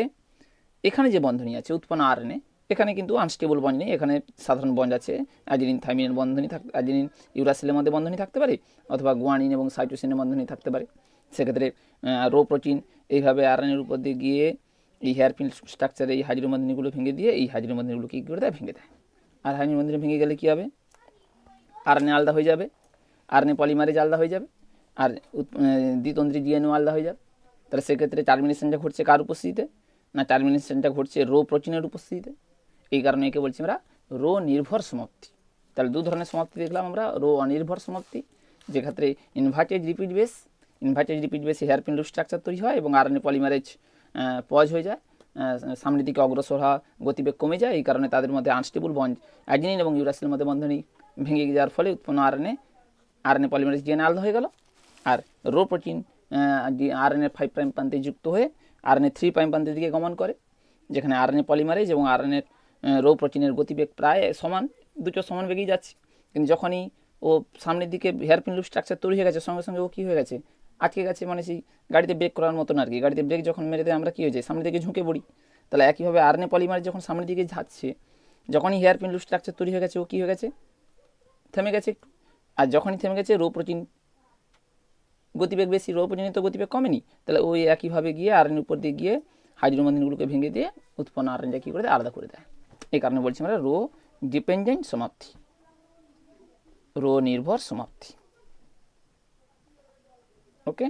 এখানে যে বন্ধনী আছে উৎপন্ন আরএনএ, এখানে কিন্তু আনস্টেবল বন্ড নেই, এখানে সাধারণ বন্ড আছে। অ্যাডিনিন থাইমিনের বন্ধনী অ্যাডিনিন ইউরাসিলের মধ্যে বন্ধনী থাকতে পারে, অথবা গুয়ানিন এবং সাইটোসিনের বন্ধনী থাকতে পারে। সেক্ষেত্রে রো প্রোটিন এইভাবে আরএনএর উপর দিয়ে গিয়ে এই হেয়ারপিন স্ট্রাকচারে এই হাইড্রোজেন বন্ধনীগুলো ভেঙে দিয়ে এই হাইড্রোজেন বন্ধনীগুলো কী করে দেয়, ভেঙে দেয়। আর হাইড্রোজেন বন্ধনী ভেঙে গেলে কী হবে, আরএনএ আলাদা হয়ে যাবে, আরএনএ পলিমারেজ আলাদা হয়ে যাবে, আর দ্বিতন্ত্রী ডিএনএ আলাদা হয়ে যাবে। তাহলে সেক্ষেত্রে টার্মিনেশনটা ঘটছে কার উপস্থিতিতে, না টার্মিনেশনটা ঘটছে রো প্রোটিনের উপস্থিতিতে। এই কারণে একে বলছি আমরা রো নির্ভর সমাপ্তি। তাহলে দু ধরনের সমাপ্তি দেখলাম আমরা, রো অনির্ভর সমাপ্তি, যেক্ষেত্রে ইনভার্টেড রিপিট বেসে হেয়ারপিন লুপ স্ট্রাকচার তৈরি হয় এবং আরএনএ পলিমারেজ পজ হয়ে যায়, সামনের দিকে অগ্রসর হওয়া, গতিবেগ কমে যায়। এই কারণে তাদের মধ্যে আনস্টেবল বন্ড অ্যাডিনিন এবং ইউরাসিলের মধ্যে বন্ধনী ভেঙে যাওয়ার ফলে উৎপন্ন আরএনএ পলিমারেজ ডিএনএ আলাদা হয়ে গেল। আর রো প্রোটিন আরএনএ 5 প্রাইম প্রান্তে যুক্ত হয়ে আরএনএ 3 প্রাইম প্রান্তের দিকে গমন করে, যেখানে আরএনএ পলিমারেজ এবং আরএনএ রো প্রোটিনের গতিবেগ প্রায় সমান, দুটো সমান বেগেই যাচ্ছে। কিন্তু যখনই ও সামনের দিকে হেয়ারপিন লুপ স্ট্রাকচার তৈরি হয়ে গেছে, সঙ্গে সঙ্গে ও কী হয়ে গেছে, আটকে গেছে। মানে সেই গাড়িতে ব্রেক করার মতন আর কি, গাড়িতে ব্রেক যখন মেরে দেয় আমরা কী হয়ে যায়, সামনের দিকে ঝুঁকে পড়ি। তাহলে একইভাবে আরএনএ পলিমারেজ যখন সামনের দিকে যাচ্ছে, যখনই হেয়ারপিন লুপ স্ট্রাকচার তৈরি হয়ে গেছে, ও কী হয়ে গেছে, থেমে গেছে একটু। আর যখনই থেমে গেছে, রো প্রোটিন গতিবেগ বেশি, রো প্রোটিনের তো গতিবেগ কমেনি, তাহলে ওই একইভাবে গিয়ে আরএনএর উপর দিয়ে গিয়ে হাইড্রোজেন বন্ধনগুলোকে ভেঙে দিয়ে উৎপন্ন আরএনএ কী করে দেয়, আলাদা করে দেয়। এই কারণে বলছি আমরা রো ডিপেন্ডেন্ট সমাপ্তি, রো নির্ভর সমাপ্তি। ওকে।